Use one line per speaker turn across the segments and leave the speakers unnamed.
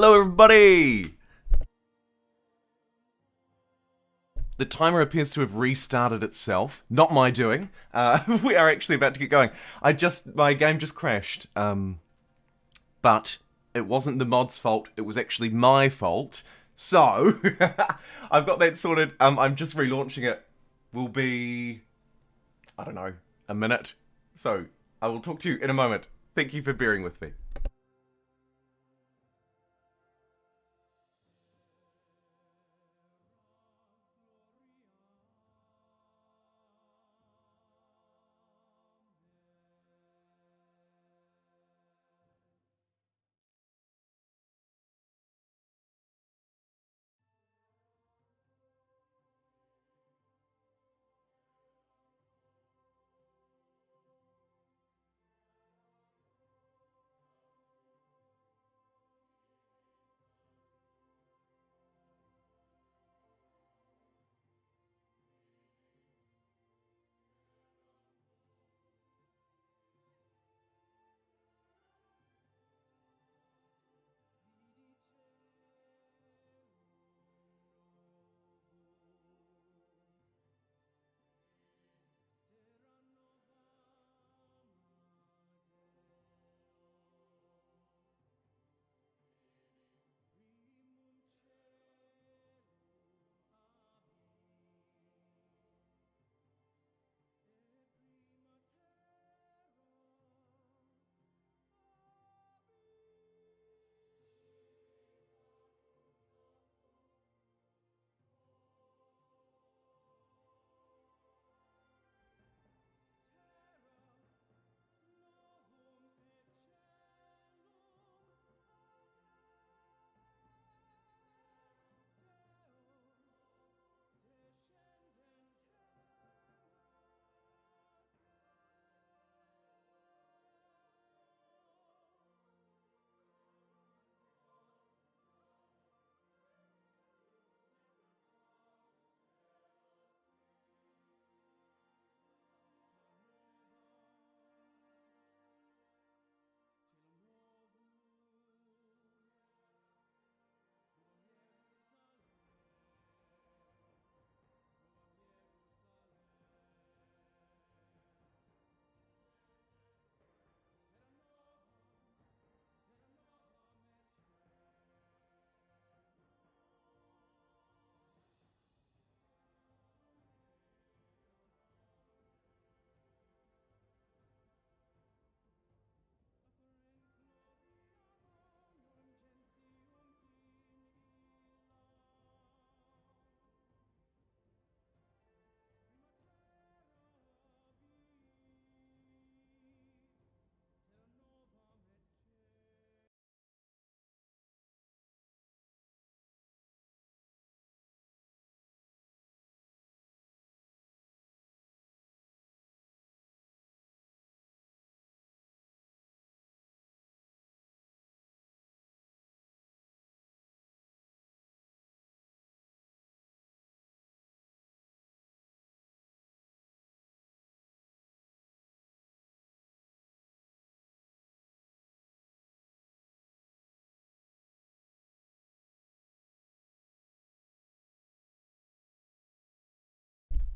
Hello everybody! The timer appears to have restarted itself. Not my doing. We are actually about to get going. My game just crashed. But it wasn't the mod's fault, it was actually my fault. So, I've got that sorted. I'm just relaunching it. Will be, I don't know, a minute. So, I will talk to you in a moment. Thank you for bearing with me.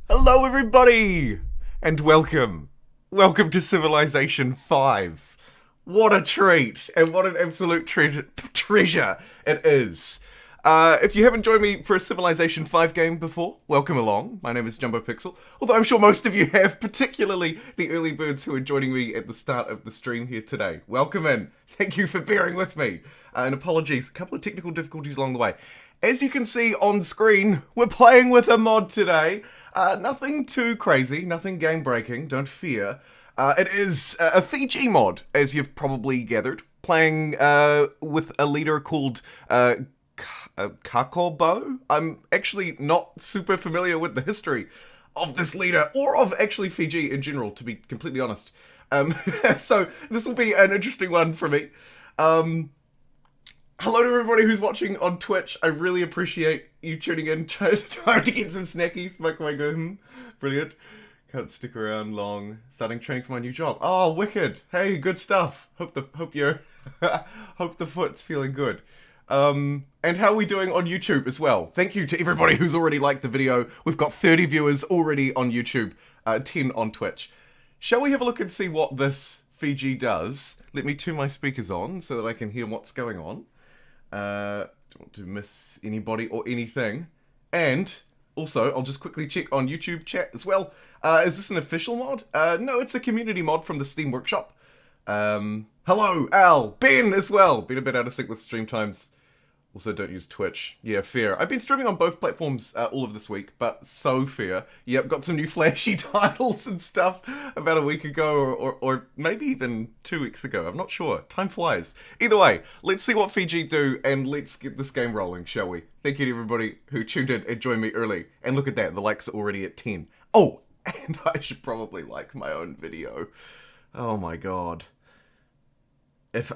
Hello everybody! And welcome. Welcome to Civilization 5. What a treat, and what an absolute treasure it is. If you haven't joined me for a Civilization 5 game before, welcome along. My name is JumboPixel, although I'm sure most of you have, particularly the early birds who are joining me at the start of the stream here today. Welcome in. Thank you for bearing with me. And apologies, a couple of technical difficulties along the way. As you can see on screen, we're playing with a mod today. Nothing too crazy, nothing game-breaking, don't fear. It is a Fiji mod, as you've probably gathered, playing with a leader called Cakobau. I'm actually not super familiar with the history of this leader, or of actually Fiji in general, to be completely honest. So this will be an interesting one for me. Hello to everybody who's watching on Twitch. I really appreciate you tuning in, trying to get some snackies, make my go, brilliant. Can't stick around long. Starting training for my new job. Oh, wicked. Hey, good stuff. Hope the foot's feeling good. And how are we doing on YouTube as well? Thank you to everybody who's already liked the video. We've got 30 viewers already on YouTube, 10 on Twitch. Shall we have a look and see what this Fiji does? Let me turn my speakers on so that I can hear what's going on. Don't want to miss anybody or anything. And also, I'll just quickly check on YouTube chat as well. Is this an official mod? No, it's a community mod from the Steam Workshop. Hello, Al, Ben as well. Been a bit out of sync with stream times. Also, don't use Twitch. Yeah, fair. I've been streaming on both platforms all of this week, but so fair. Yep, got some new flashy titles and stuff about a week ago, or maybe even 2 weeks ago. I'm not sure. Time flies. Either way, let's see what Fiji do, and let's get this game rolling, shall we? Thank you to everybody who tuned in and joined me early. And look at that, the likes are already at 10. Oh, and I should probably like my own video. Oh my god. If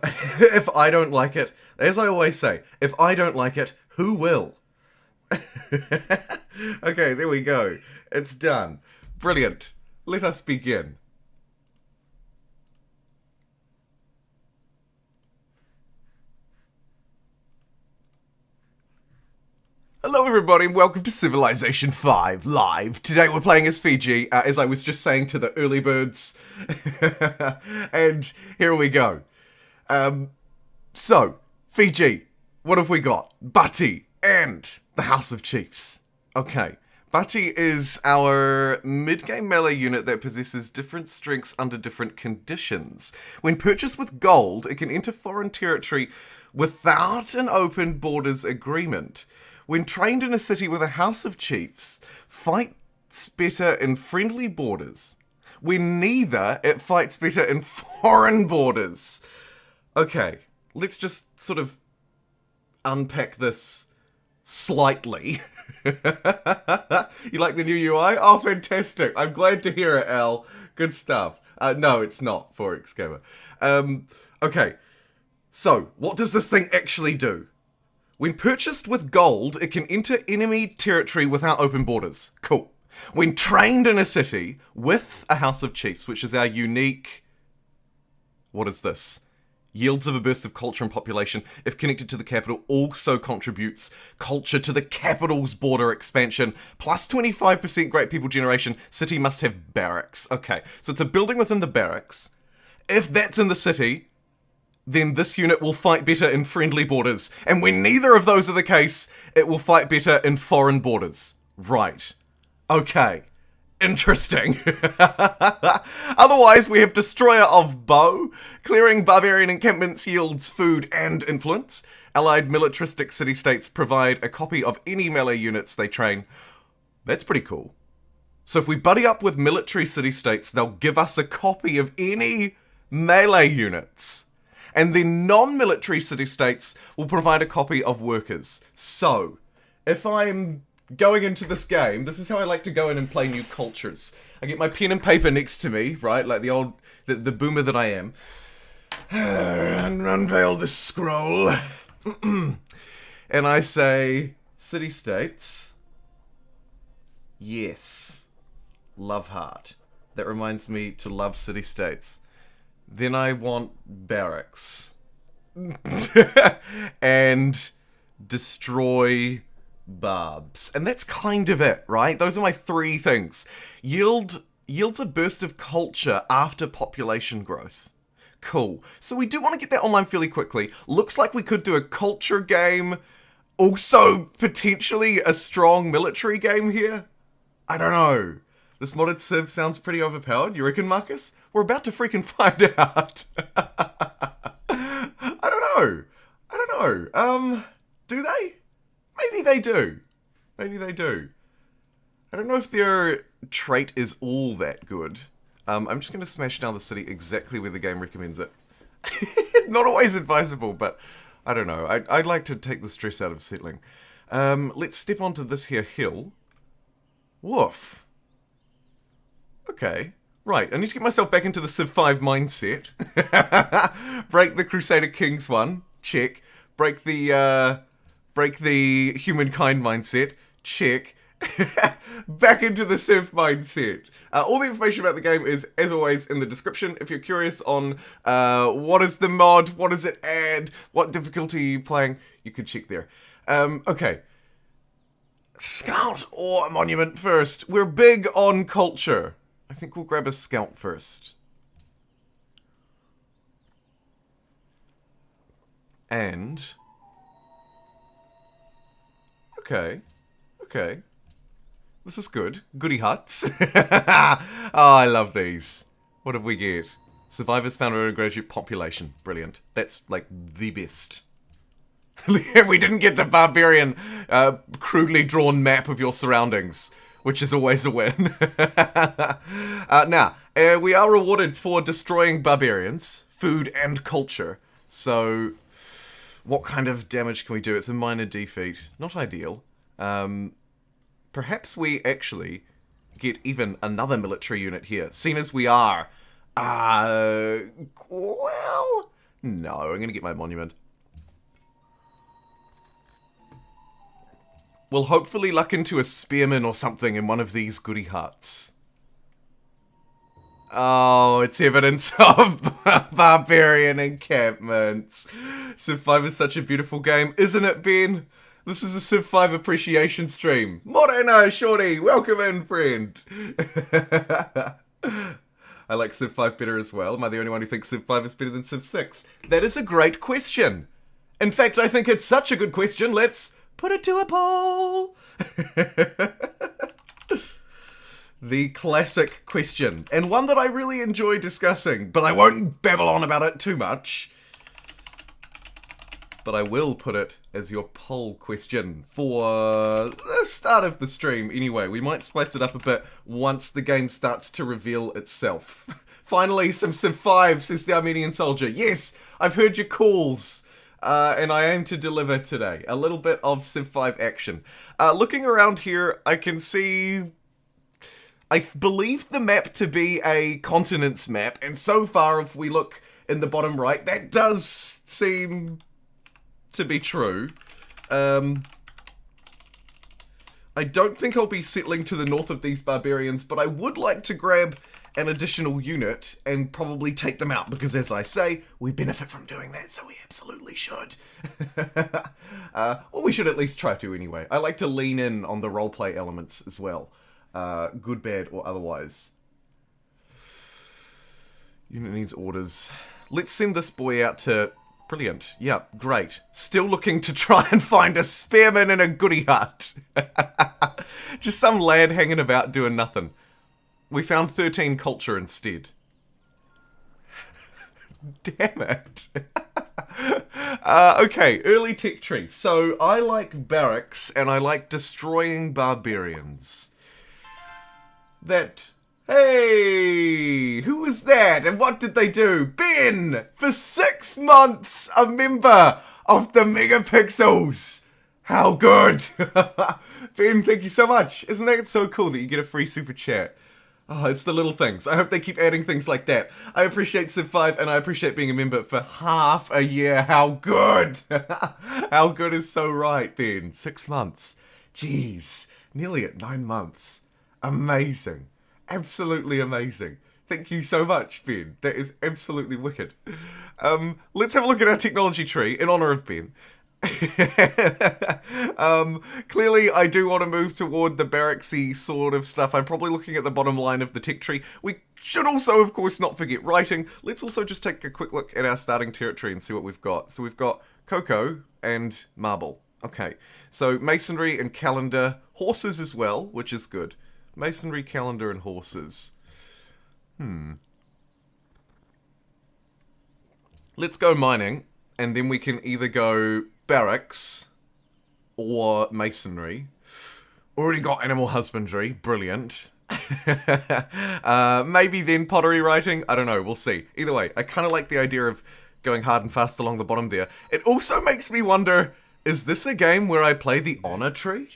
I don't like it, as I always say, if I don't like it, who will? Okay, there we go. It's done. Brilliant. Let us begin. Hello everybody, and welcome to Civilization V Live. Today we're playing as Fiji, as I was just saying to the early birds. And here we go. So, Fiji, what have we got? Bati and the House of Chiefs. Okay, Bati is our mid-game melee unit that possesses different strengths under different conditions. When purchased with gold, it can enter foreign territory without an open borders agreement. When trained in a city with a House of Chiefs, fights better in friendly borders. When neither, it fights better in foreign borders. Okay, let's just sort of unpack this slightly. You like the new UI? Oh, fantastic. I'm glad to hear it, Al. Good stuff. No, it's not, Forex Gamer. Okay, so what does this thing actually do? When purchased with gold, it can enter enemy territory without open borders. Cool. When trained in a city with a House of Chiefs, which is our unique... What is this? Yields of a burst of culture and population, if connected to the capital, also contributes culture to the capital's border expansion, plus 25% great people generation. City must have barracks. Okay, so it's a building within the barracks. If that's in the city, then this unit will fight better in friendly borders. And when neither of those are the case, it will fight better in foreign borders. Right. Okay. Interesting. Otherwise, we have Destroyer of Bow. Clearing Barbarian Encampments yields food and influence. Allied Militaristic City-States provide a copy of any melee units they train. That's pretty cool. So if we buddy up with military city-states, they'll give us a copy of any melee units. And then non-military city-states will provide a copy of workers. So, if I'm going into this game, this is how I like to go in and play new cultures. I get my pen and paper next to me, right? Like the boomer that I am. And unveil the scroll. And I say, city-states. Yes. Love heart. That reminds me to love city-states. Then I want barracks. And destroy barbs. And that's kind of it, right? Those are my three things. Yields a burst of culture after population growth. Cool. So we do want to get that online fairly quickly. Looks like we could do a culture game. Also, potentially a strong military game here. I don't know. This modded Civ sounds pretty overpowered. You reckon, Marcus? We're about to freaking find out. I don't know. Do they? Maybe they do. Maybe they do. I don't know if their trait is all that good. I'm just going to smash down the city exactly where the game recommends it. Not always advisable, but I don't know. I'd like to take the stress out of settling. Let's step onto this here hill. Woof. Okay. Right, I need to get myself back into the Civ V mindset. Break the Crusader Kings one. Check. Break the humankind mindset. Check. Back into the Civ mindset. All the information about the game is, as always, in the description. If you're curious on what is the mod, what does it add, what difficulty are you playing, you can check there. Okay. Scout or a monument first? We're big on culture. I think we'll grab a scout first. And... Okay. Okay. This is good. Goody huts. Oh, I love these. What did we get? Survivors found a graduate population. Brilliant. That's, like, the best. We didn't get the barbarian, crudely drawn map of your surroundings, which is always a win. Now, we are rewarded for destroying barbarians, food and culture. So, what kind of damage can we do? It's a minor defeat. Not ideal. Perhaps we actually get even another military unit here, seeing as we are. Well, no, I'm going to get my monument. We'll hopefully luck into a spearman or something in one of these goody huts. Oh, it's evidence of Barbarian Encampments. Civ 5 is such a beautiful game, isn't it, Ben? This is a Civ 5 appreciation stream. Morena, shorty, welcome in, friend. I like Civ 5 better as well. Am I the only one who thinks Civ 5 is better than Civ 6? That is a great question. In fact, I think it's such a good question, let's put it to a poll. The classic question, and one that I really enjoy discussing, but I won't babble on about it too much. But I will put it as your poll question for the start of the stream. Anyway, we might spice it up a bit once the game starts to reveal itself. Finally, some Civ 5, says the Armenian soldier. Yes, I've heard your calls. And I aim to deliver today. A little bit of Civ 5 action. Looking around here, I can see... I believe the map to be a continents map, and so far, if we look in the bottom right, that does seem to be true. I don't think I'll be settling to the north of these barbarians, but I would like to grab an additional unit and probably take them out, because as I say, we benefit from doing that, so we absolutely should. Or we should at least try to anyway. I like to lean in on the roleplay elements as well. Good, bad, or otherwise. Unit needs orders. Let's send this boy out to... Brilliant. Yeah, great. Still looking to try and find a spearman in a goody hut. Just some lad hanging about doing nothing. We found 13 culture instead. Damn it. Okay, early tech tree. So, I like barracks, and I like destroying barbarians. That... Hey! Who was that? And what did they do? Ben! For 6 months, a member of the Megapixels! How good! Ben, thank you so much. Isn't that so cool that you get a free super chat? Oh, it's the little things. I hope they keep adding things like that. I appreciate Civ 5, and I appreciate being a member for half a year. How good! How good is so right, Ben? 6 months. Jeez. Nearly at 9 months. Amazing. Absolutely amazing. Thank you so much, Ben. That is absolutely wicked. Let's have a look at our technology tree in honor of Ben. Clearly, I do want to move toward the barracksy sort of stuff. I'm probably looking at the bottom line of the tech tree. We should also, of course, not forget writing. Let's also just take a quick look at our starting territory and see what we've got. So we've got cocoa and marble. Okay, so masonry and calendar. Horses as well, which is good. Masonry, calendar, and horses. Let's go mining, and then we can either go barracks or masonry. Already got animal husbandry. Brilliant. Maybe then pottery writing. I don't know. We'll see. Either way, I kind of like the idea of going hard and fast along the bottom there. It also makes me wonder, is this a game where I play the honor tree?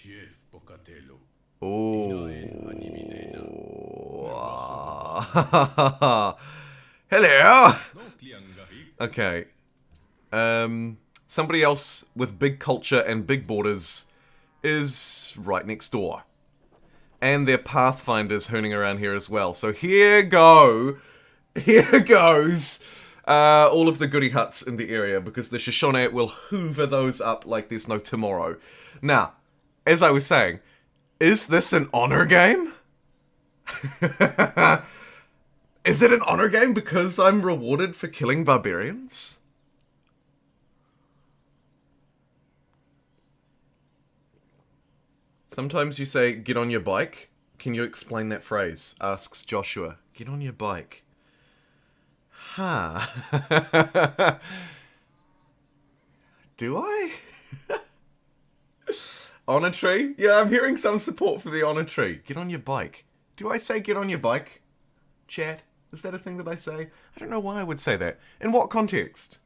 Oh. Hello. Okay. Somebody else with big culture and big borders is right next door. And their pathfinders hooning around here as well. So here goes all of the goody huts in the area, because the Shoshone will hoover those up like there's no tomorrow. Now, as I was saying, is this an honor game? Is it an honor game because I'm rewarded for killing barbarians? Sometimes you say, get on your bike. Can you explain that phrase? Asks Joshua. Get on your bike. Huh. Do I? Honor tree? Yeah, I'm hearing some support for the honor tree. Get on your bike. Do I say get on your bike? Chat? Is that a thing that I say? I don't know why I would say that. In what context?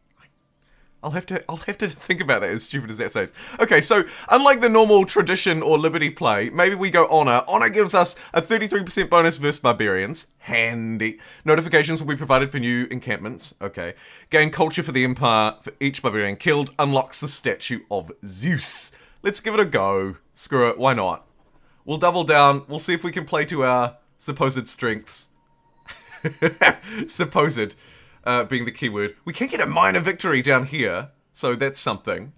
I'll have to think about that, as stupid as that sounds. Okay, so unlike the normal tradition or liberty play, maybe we go honor. Honor gives us a 33% bonus versus barbarians. Handy. Notifications will be provided for new encampments. Okay. Gain culture for the empire for each barbarian killed. Unlocks the statue of Zeus. Let's give it a go. Screw it, why not? We'll double down. We'll see if we can play to our supposed strengths. Supposed. Being the key word. We can get a minor victory down here, so that's something.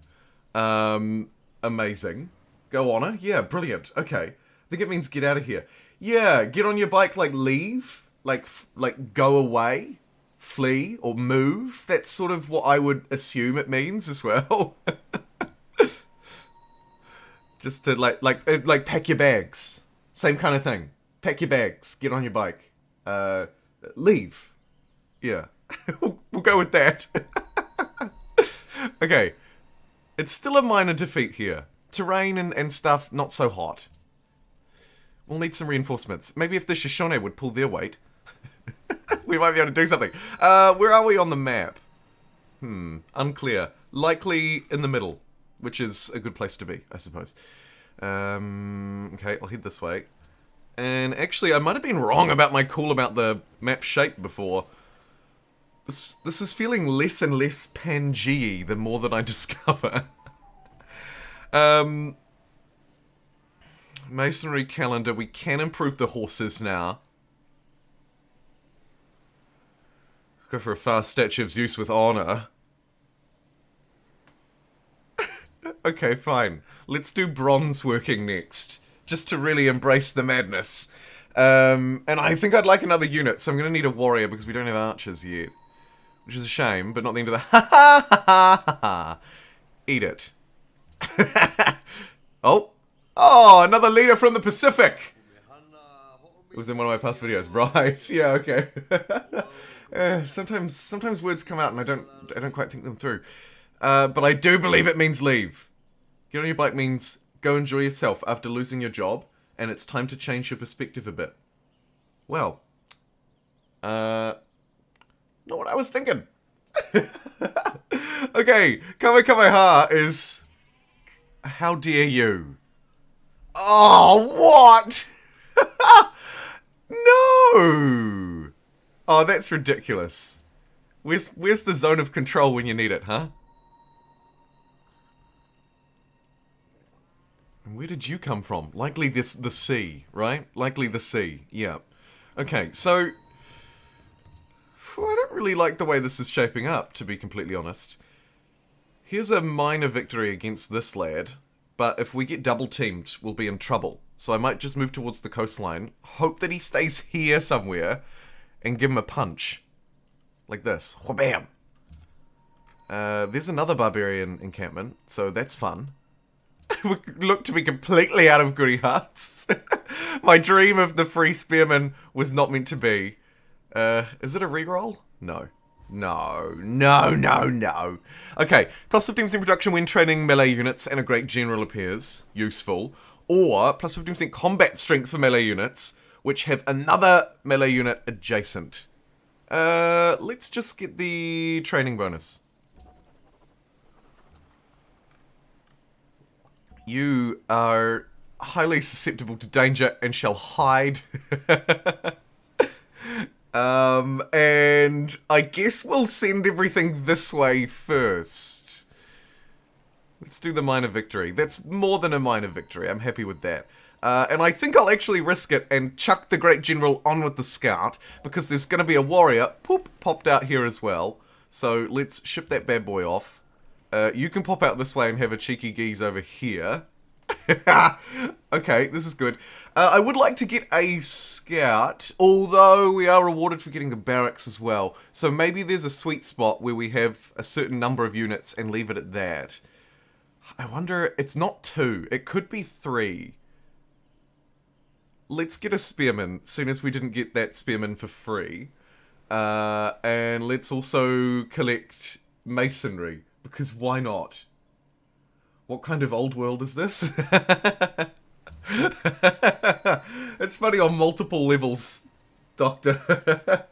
Amazing. Go honor? Yeah, brilliant. Okay. I think it means get out of here. Yeah, get on your bike, like leave, like go away, flee, or move. That's sort of what I would assume it means as well. Just to like pack your bags. Same kind of thing. Pack your bags, get on your bike. Leave. Yeah. We'll go with that. Okay. It's still a minor defeat here. Terrain and stuff, not so hot. We'll need some reinforcements. Maybe if the Shoshone would pull their weight, we might be able to do something. Where are we on the map? Unclear. Likely in the middle, which is a good place to be, I suppose. Okay, I'll head this way. And actually, I might have been wrong about my call about the map shape before. This is feeling less and less Pangea the more that I discover. Masonry calendar. We can improve the horses now. Go for a fast statue of Zeus with honor. Okay, fine. Let's do bronze working next. Just to really embrace the madness. And I think I'd like another unit, so I'm going to need a warrior because we don't have archers yet. Which is a shame, but not the end of the ha. Eat it. Oh, another leader from the Pacific. It was in one of my past videos, right? Yeah, okay. Sometimes words come out and I don't quite think them through. But I do believe it means leave. Get on your bike means go enjoy yourself after losing your job, and it's time to change your perspective a bit. Well, not what I was thinking. Okay, Kamehameha is... How dare you? Oh, what? No! Oh, that's ridiculous. Where's the zone of control when you need it, huh? And where did you come from? Likely the sea, right? Likely the sea, yeah. Okay, so... I don't really like the way this is shaping up, to be completely honest. Here's a minor victory against this lad, but if we get double teamed, we'll be in trouble. So I might just move towards the coastline, hope that he stays here somewhere, and give him a punch. Like this. Whabam! There's another barbarian encampment, so that's fun. We look to be completely out of goody huts. My dream of the free spearman was not meant to be. Is it a reroll? No. No. Okay, plus 15% production when training melee units and a great general appears. Useful. Or, plus 15% combat strength for melee units, which have another melee unit adjacent. Let's just get the training bonus. You are highly susceptible to danger and shall hide. And I guess we'll send everything this way first. Let's do the minor victory. That's more than a minor victory. I'm happy with that. And I think I'll actually risk it and chuck the Great General on with the Scout, because there's going to be a warrior, popped out here as well. So let's ship that bad boy off. You can pop out this way and have a cheeky geese over here. Okay, this is good. I would like to get a Scout, although we are rewarded for getting the barracks as well. So maybe there's a sweet spot where we have a certain number of units and leave it at that. I wonder, it's not 2, it could be 3. Let's get a spearman, seeing as we didn't get that spearman for free. And let's also collect masonry, because why not? What kind of old world is this? It's funny on multiple levels, Doctor.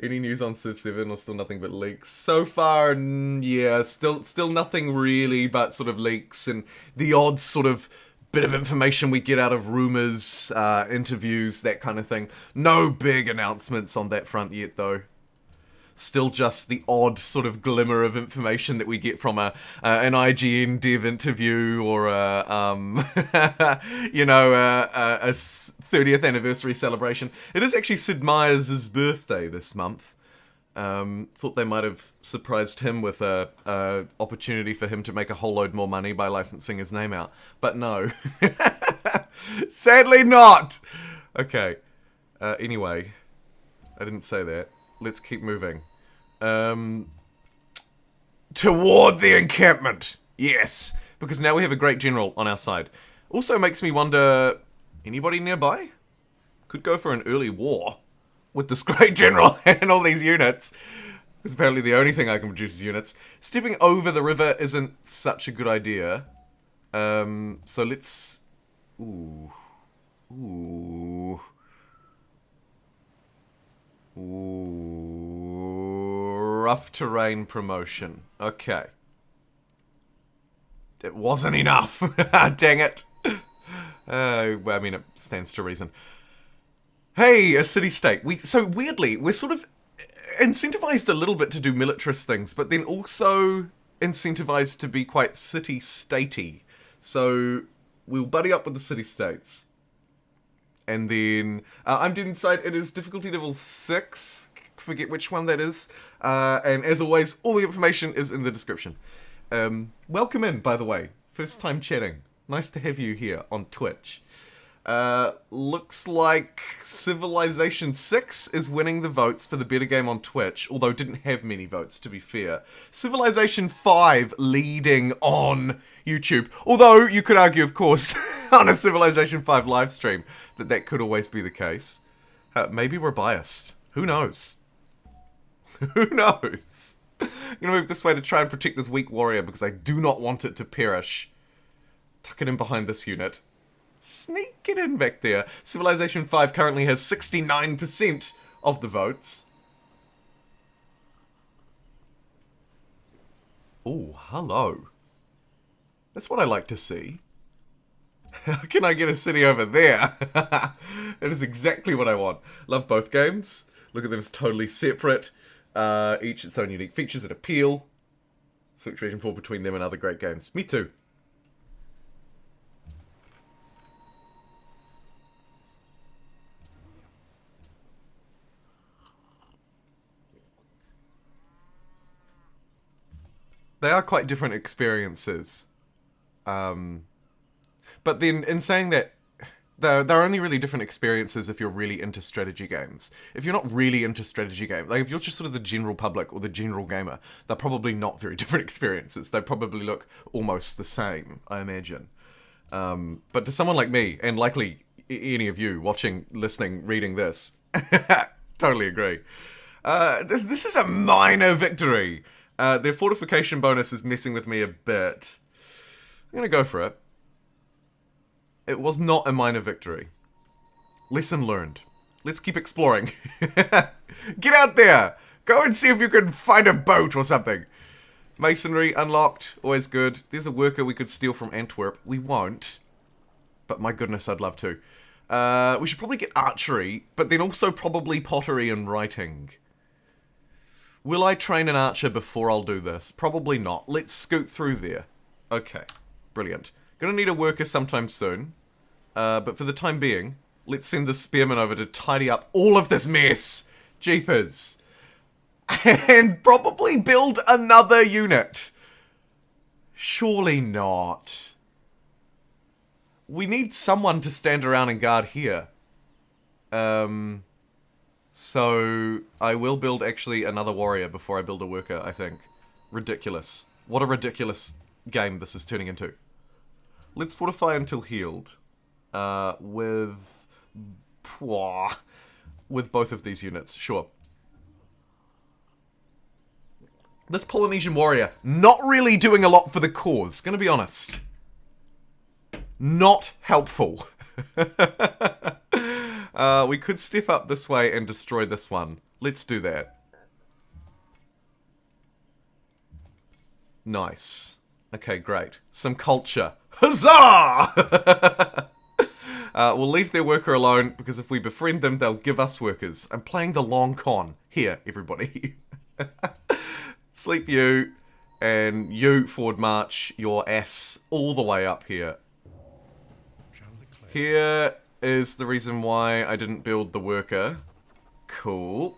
Any news on Civ 7 or still nothing but leaks? So far, yeah, still nothing really but sort of leaks and the odd sort of bit of information we get out of rumors, interviews, that kind of thing. No big announcements on that front yet, though. Still just the odd sort of glimmer of information that we get from an IGN dev interview or a 30th anniversary celebration. It is actually Sid Meier's birthday this month. Thought they might have surprised him with a opportunity for him to make a whole load more money by licensing his name out. But no. Sadly not! Okay. Anyway. I didn't say that. Let's keep moving. Toward the encampment! Yes! Because now we have a great general on our side. Also makes me wonder, anybody nearby? Could go for an early war with this great general and all these units. Because apparently the only thing I can produce is units. Stepping over the river isn't such a good idea. So let's... Ooh. Rough terrain promotion. Okay. It wasn't enough. Dang it. Well, I mean, it stands to reason. Hey, a city-state. So weirdly, we're sort of incentivized a little bit to do militarist things, but then also incentivized to be quite city-statey. So we'll buddy up with the city-states. And then I'm doing inside. It is difficulty level 6. Forget which one that is. And as always, all the information is in the description. Welcome in, by the way. First time chatting. Nice to have you here on Twitch. Looks like Civilization 6 is winning the votes for the better game on Twitch, although didn't have many votes, to be fair. Civilization 5 leading on YouTube. Although, you could argue, of course, on a Civilization 5 live stream, that could always be the case. Maybe we're biased. Who knows? Who knows? I'm gonna move this way to try and protect this weak warrior, because I do not want it to perish. Tuck it in behind this unit. Sneak it in back there. Civilization 5 currently has 69% of the votes. Oh, hello. That's what I like to see. How can I get a city over there? That is exactly what I want. Love both games. Look at them as totally separate. Each its own unique features that appeal. Switch region 4 between them and other great games. Me too. They are quite different experiences. But then, in saying that, they're only really different experiences if you're really into strategy games. If you're not really into strategy games, like if you're just sort of the general public or the general gamer, they're probably not very different experiences. They probably look almost the same, I imagine. But to someone like me, and likely any of you watching, listening, reading this, totally agree. This is a minor victory. Their fortification bonus is messing with me a bit. I'm gonna go for it. It was not a minor victory. Lesson learned. Let's keep exploring. Get out there! Go and see if you can find a boat or something. Masonry unlocked. Always good. There's a worker we could steal from Antwerp. We won't. But my goodness, I'd love to. We should probably get archery, but then also probably pottery and writing. Will I train an archer before I'll do this? Probably not. Let's scoot through there. Okay. Brilliant. Gonna need a worker sometime soon. But for the time being, let's send the spearman over to tidy up all of this mess. Jeepers. And probably build another unit. Surely not. We need someone to stand around and guard here. So I will build actually another warrior before I build a worker, I think. Ridiculous. What a ridiculous game this is turning into. Let's fortify until healed. With both of these units, sure. This Polynesian warrior, not really doing a lot for the cause, gonna be honest. Not helpful. We could step up this way and destroy this one. Let's do that. Nice. Okay, great. Some culture. Huzzah! We'll leave their worker alone, because if we befriend them, they'll give us workers. I'm playing the long con. Here, everybody. Sleep you, and you forward march your ass all the way up here. Here is the reason why I didn't build the worker. Cool.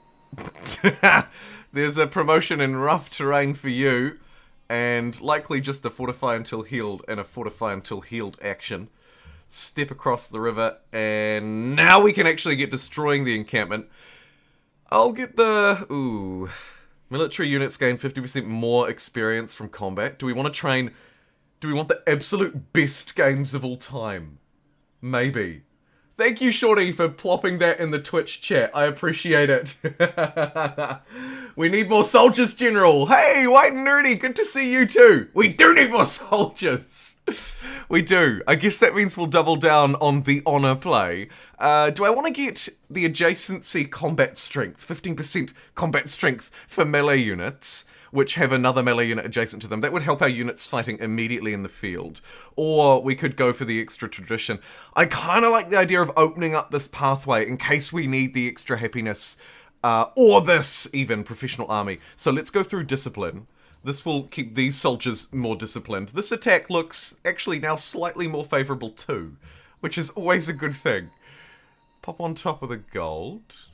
There's a promotion in rough terrain for you, and likely just a fortify until healed and a fortify until healed action. Step across the river, and now we can actually get destroying the encampment. I'll get the... Ooh... Military units gain 50% more experience from combat. Do we want to train... Do we want the absolute best games of all time? Maybe. Thank you, Shorty, for plopping that in the Twitch chat. I appreciate it. We need more soldiers, General. Hey, White and Nerdy, good to see you too. We do need more soldiers. We do. I guess that means we'll double down on the honor play. Do I want to get the adjacency combat strength, 15% combat strength for melee units, which have another melee unit adjacent to them? That would help our units fighting immediately in the field. Or we could go for the extra tradition. I kind of like the idea of opening up this pathway in case we need the extra happiness, or this, even, professional army. So let's go through discipline. This will keep these soldiers more disciplined. This attack looks actually now slightly more favourable too, which is always a good thing. Pop on top of the gold.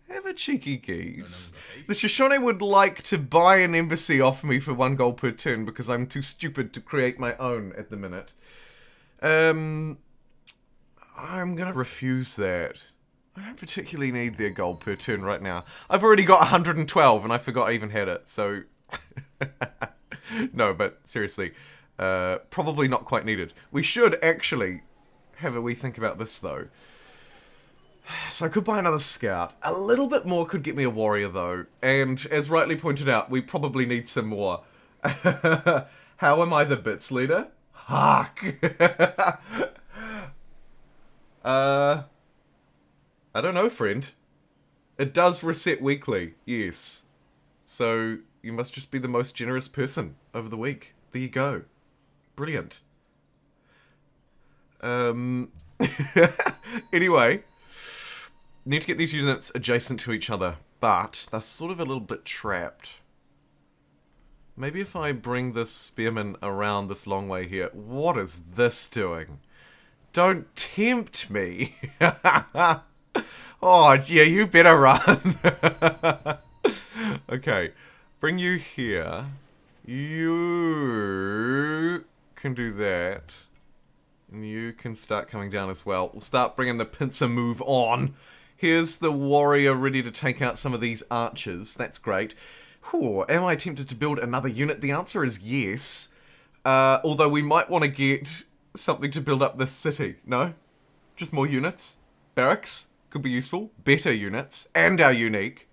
Have a cheeky geese. The Shoshone would like to buy an embassy off me for 1 gold per turn because I'm too stupid to create my own at the minute. I'm gonna refuse that. I don't particularly need their gold per turn right now. I've already got 112 and I forgot I even had it, so... No, but seriously, probably not quite needed. We should actually have a wee think about this though. So I could buy another scout. A little bit more could get me a warrior though, and as rightly pointed out, we probably need some more. How am I the bits leader? Hark! I don't know, friend. It does reset weekly, yes. So you must just be the most generous person of the week. There you go. Brilliant. Anyway, need to get these units adjacent to each other, but they're sort of a little bit trapped. Maybe if I bring this spearman around this long way here. What is this doing? Don't tempt me. Oh, yeah, you better run. Okay. Bring you here. You can do that. And you can start coming down as well. We'll start bringing the pincer move on. Here's the warrior ready to take out some of these archers. That's great. Whew, am I tempted to build another unit? The answer is yes. Although we might want to get something to build up this city. No? Just more units? Barracks? Could be useful. Better units. And our unique.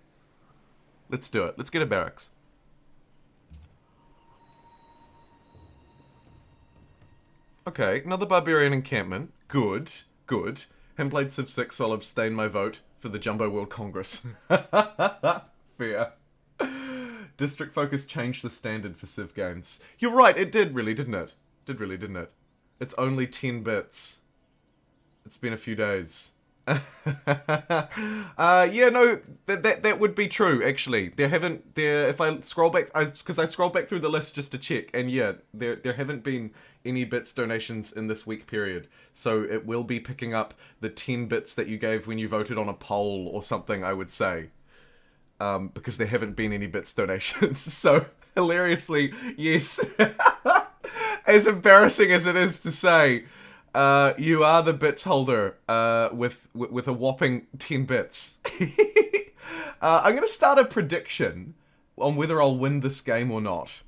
Let's do it. Let's get a barracks. Okay, another Barbarian Encampment. Good, good. And played Civ 6, so I'll abstain my vote for the Jumbo World Congress. Fair. District Focus changed the standard for Civ games. You're right, it did really, didn't it? Did really, didn't it? It's only 10 bits. It's been a few days. Yeah, no, that would be true. Actually, if I scroll back, because I scrolled back through the list just to check, and yeah, there haven't been any bits donations in this week period. So it will be picking up the 10 bits that you gave when you voted on a poll or something, I would say, because there haven't been any bits donations. So hilariously, yes, as embarrassing as it is to say. You are the bits holder, with a whopping 10 bits. I'm gonna start a prediction on whether I'll win this game or not.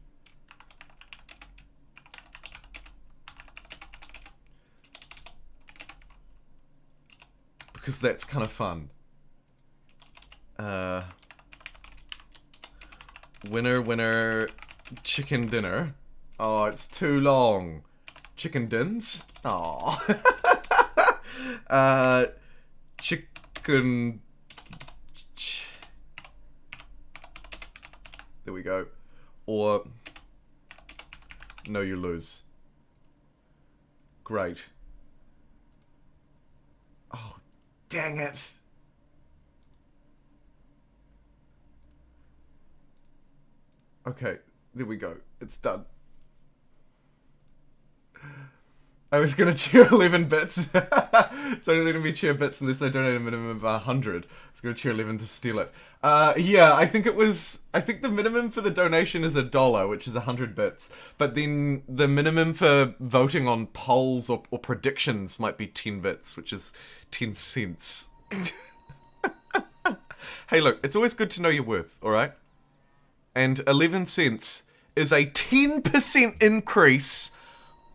Because that's kind of fun. Winner, chicken dinner. Oh, it's too long. Chicken dins? Aww. Chicken... There we go. Or... No, you lose. Great. Oh, dang it. Okay, there we go. It's done. I was gonna cheer 11 bits. So only letting me cheer bits unless I donate a minimum of 100. I was gonna cheer 11 to steal it. Yeah, I think the minimum for the donation is $1, which is 100 bits. But then the minimum for voting on polls or predictions might be 10 bits, which is 10 cents. Hey, look, it's always good to know your worth, alright? And 11 cents is a 10% increase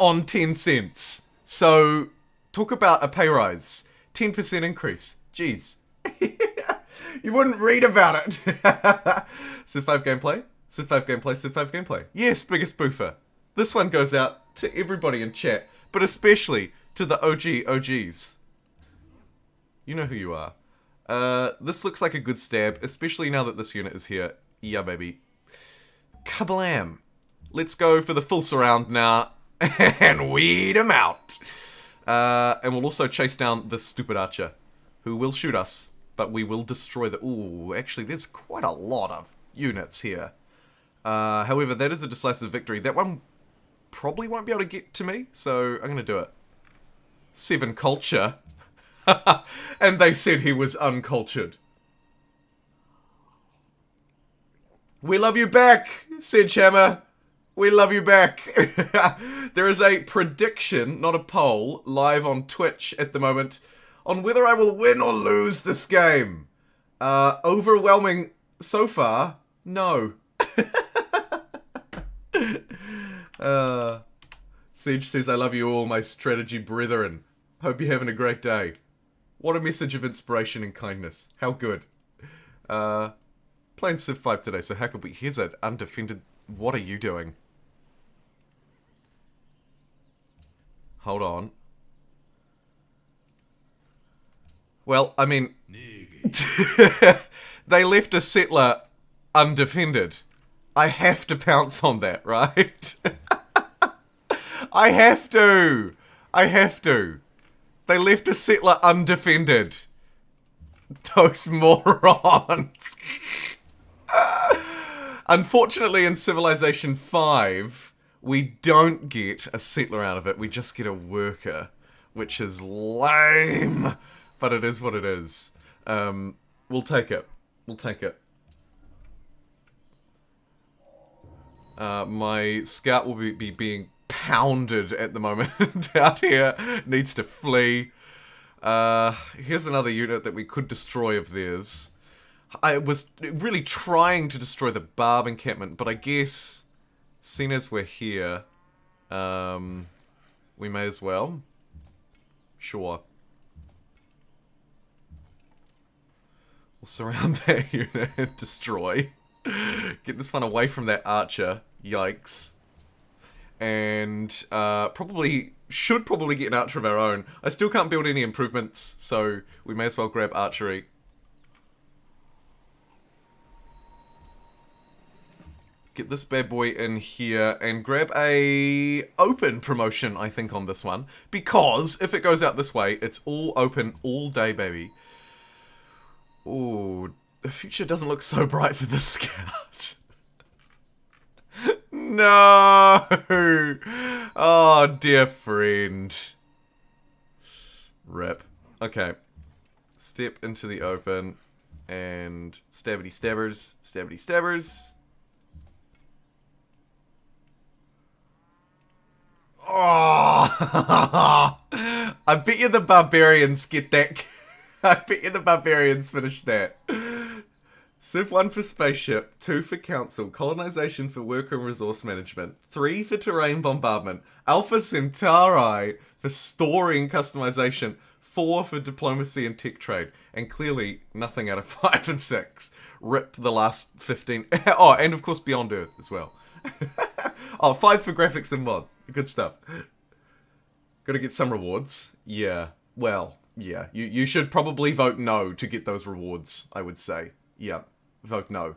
on 10 cents. So, talk about a pay rise. 10% increase. Jeez. You wouldn't read about it. Civ 5 gameplay. Civ 5 gameplay. Civ 5 gameplay. Yes, biggest boofer. This one goes out to everybody in chat, but especially to the OGs. You know who you are. This looks like a good stab, especially now that this unit is here. Yeah, baby. Kablam. Let's go for the full surround now. And weed him out. And we'll also chase down this stupid archer, who will shoot us, but we will destroy the... Ooh, actually, there's quite a lot of units here. However, that is a decisive victory. That one probably won't be able to get to me, so I'm going to do it. 7 culture. And they said he was uncultured. We love you back, Sid Meier. We love you back. There is a prediction, not a poll, live on Twitch at the moment on whether I will win or lose this game. Overwhelming so far, no. Siege says, I love you all, my strategy brethren. Hope you're having a great day. What a message of inspiration and kindness. How good. Playing Civ 5 today, so how could we... Here's an undefended... What are you doing? Hold on. Well, I mean... They left a settler undefended. I have to pounce on that, right? I have to. They left a settler undefended. Those morons. Unfortunately, in Civilization 5... we don't get a settler out of it, we just get a worker, which is lame, but it is what it is. We'll take it. My scout will be being pounded at the moment out here, needs to flee. Here's another unit that we could destroy of theirs. I was really trying to destroy the Barbarian Encampment, but I guess... seeing as we're here, we may as well. Sure. We'll surround that unit and destroy. Get this one away from that archer. Yikes. And should probably get an archer of our own. I still can't build any improvements, so we may as well grab archery. get this bad boy in here and grab a open promotion, I think, on this one. Because if it goes out this way, it's all open all day, baby. Ooh, the future doesn't look so bright for this scout. No! Oh, dear friend. Rip. Okay. Step into the open. And stabbity stabbers. Stabbity stabbers. Oh! I bet you the barbarians get that. I bet you the barbarians finish that. Civ 1 for spaceship, 2 for council, colonization for worker and resource management, 3 for terrain bombardment, Alpha Centauri for storing customization, 4 for diplomacy and tech trade, and clearly nothing out of 5 and 6. Rip the last 15. Oh, and of course Beyond Earth as well. Oh, 5 for graphics and mod. Good stuff. Gotta get some rewards. Yeah, well, yeah. You should probably vote no to get those rewards, I would say. Yeah. Vote no.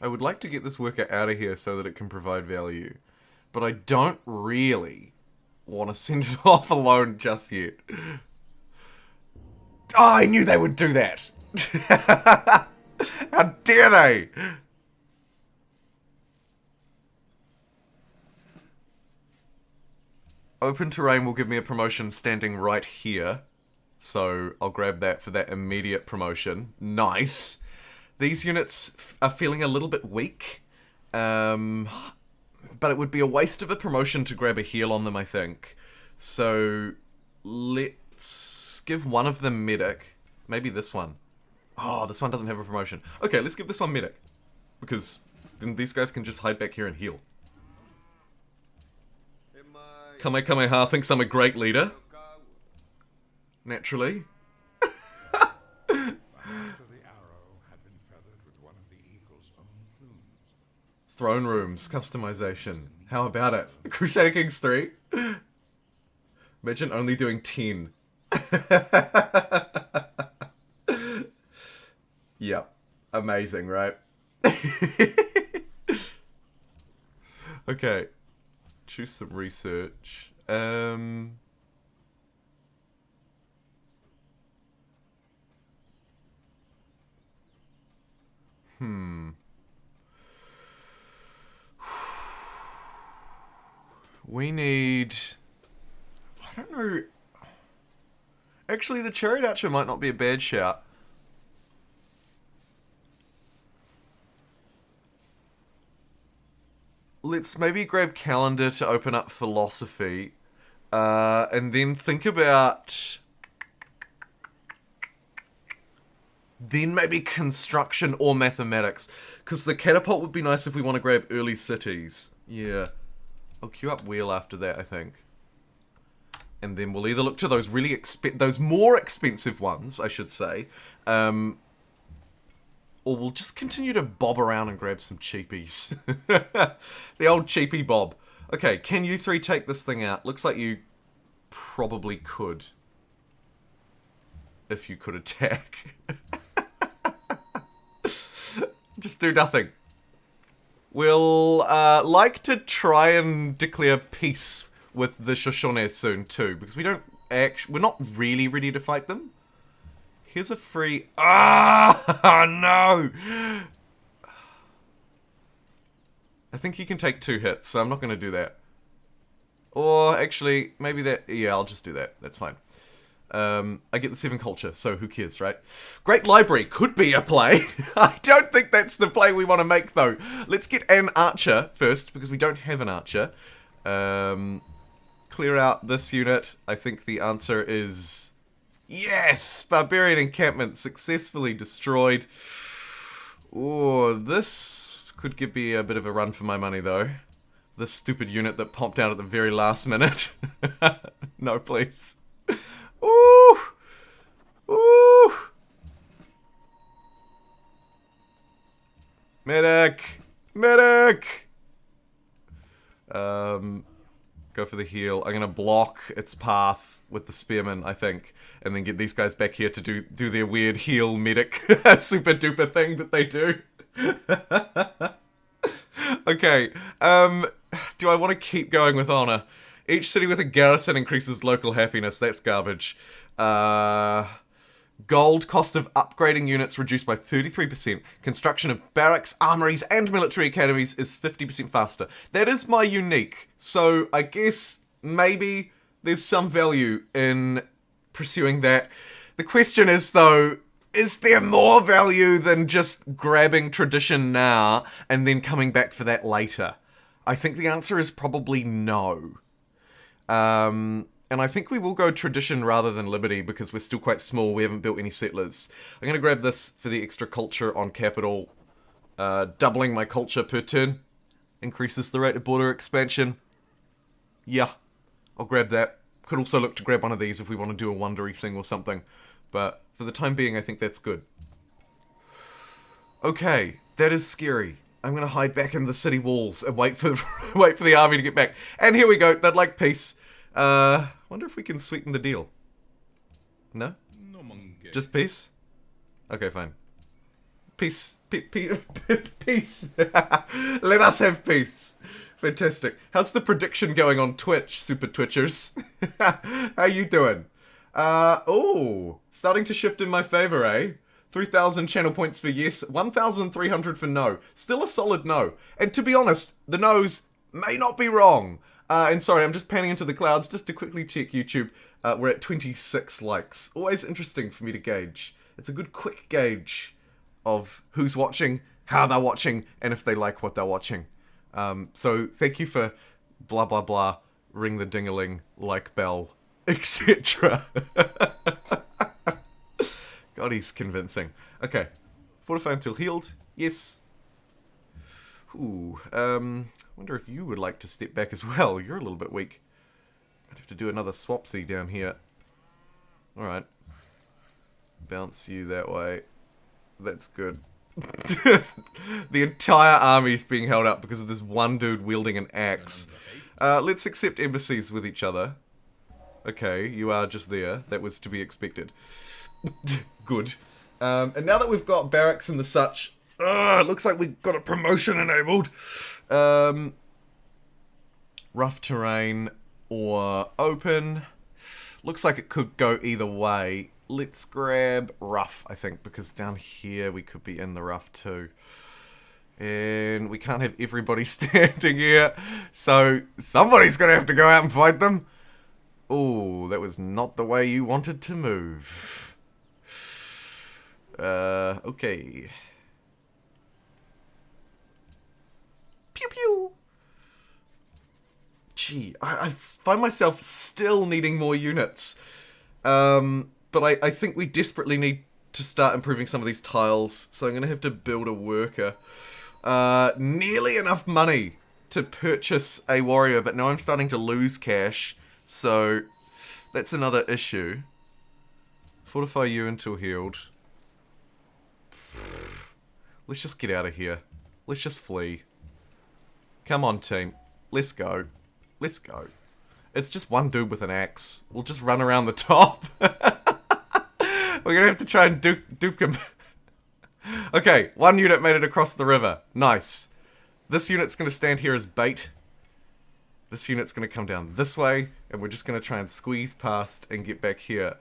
I would like to get this worker out of here so that it can provide value. But I don't really want to send it off alone just yet. Oh, I knew they would do that. How dare they? Open terrain will give me a promotion standing right here. So I'll grab that for that immediate promotion. Nice. These units are feeling a little bit weak. But it would be a waste of a promotion to grab a heal on them, I think. So let's give one of them medic. Maybe this one. Oh, this one doesn't have a promotion. Okay, let's give this one medic. Because then these guys can just hide back here and heal. Kamehameha thinks I'm a great leader. Naturally. Throne rooms, customization. How about it? Crusader Kings 3? Imagine only doing 10. Yep. Amazing, right? Okay. Choose some research. We need... I don't know... Actually, the Chariot Archer might not be a bad shout. Let's maybe grab Calendar to open up Philosophy. And then think about... Then maybe Construction or Mathematics. Because the Catapult would be nice if we want to grab Early Cities. Yeah. I'll queue up Wheel after that, I think. And then we'll either look to those really those more expensive ones, I should say. Or we'll just continue to bob around and grab some cheapies. The old cheapie bob. Okay, can you three take this thing out? Looks like you probably could. If you could attack. Just do nothing. We'll like to try and declare peace with the Shoshone soon too, because we're not really ready to fight them. Here's a free... Ah, no! I think he can take 2 hits, so I'm not going to do that. Or actually, maybe that... Yeah, I'll just do that. That's fine. I get the 7 culture, so who cares, right? Great Library could be a play. I don't think that's the play we want to make, though. Let's get an archer first, because we don't have an archer. Clear out this unit. I think the answer is... Yes! Barbarian Encampment successfully destroyed. Oh, this could give me a bit of a run for my money, though. This stupid unit that popped out at the very last minute. No, please. Ooh! Ooh! Medic! Medic! Go for the heal. I'm gonna block its path with the spearmen, I think, and then get these guys back here to do their weird heal medic super duper thing that they do. Okay, do I want to keep going with honor? Each city with a garrison increases local happiness. That's garbage. Gold cost of upgrading units reduced by 33%. Construction of barracks, armories, and military academies is 50% faster. That is my unique. So I guess maybe there's some value in pursuing that. The question is, though, is there more value than just grabbing tradition now and then coming back for that later? I think the answer is probably no. And I think we will go tradition rather than liberty because we're still quite small. We haven't built any settlers. I'm going to grab this for the extra culture on capital. Doubling my culture per turn increases the rate of border expansion. Yeah, I'll grab that. Could also look to grab one of these if we want to do a wondery thing or something. But for the time being, I think that's good. Okay, that is scary. I'm going to hide back in the city walls and wait for wait for the army to get back. And here we go. They'd like peace. Wonder if we can sweeten the deal. No? Just peace? Okay, fine. Peace. Peace. Let us have peace. Fantastic. How's the prediction going on Twitch, super Twitchers? How you doing? Oh, starting to shift in my favor, eh? 3,000 channel points for yes, 1,300 for no. Still a solid no. And to be honest, the no's may not be wrong. And sorry, I'm just panning into the clouds just to quickly check YouTube. We're at 26 likes. Always interesting for me to gauge. It's a good quick gauge of who's watching, how they're watching, and if they like what they're watching. So thank you for blah blah blah, ring the ding-a-ling, like bell, etc. God, he's convincing. Okay, fortify until healed. Yes. Ooh, wonder if you would like to step back as well. You're a little bit weak. I'd have to do another swapsy down here. Alright. Bounce you that way. That's good. The entire army's being held up because of this one dude wielding an axe. Let's accept embassies with each other. Okay, you are just there. That was to be expected. Good. And now that we've got barracks and the such, it looks like we've got a promotion enabled. Rough terrain or open. Looks like it could go either way. Let's grab rough, I think, because down here we could be in the rough too. And we can't have everybody standing here, so somebody's gonna have to go out and fight them. Oh, that was not the way you wanted to move. Okay. Pew pew. Gee, I find myself still needing more units. But I think we desperately need to start improving some of these tiles, so I'm going to have to build a worker. Nearly enough money to purchase a warrior, but now I'm starting to lose cash, so that's another issue. Fortify you until healed. Let's just get out of here. Let's just flee. Come on, team. Let's go. Let's go. It's just one dude with an axe. We'll just run around the top. We're gonna have to try and dupe him. Okay, one unit made it across the river. Nice. This unit's gonna stand here as bait. This unit's gonna come down this way, and we're just gonna try and squeeze past and get back here.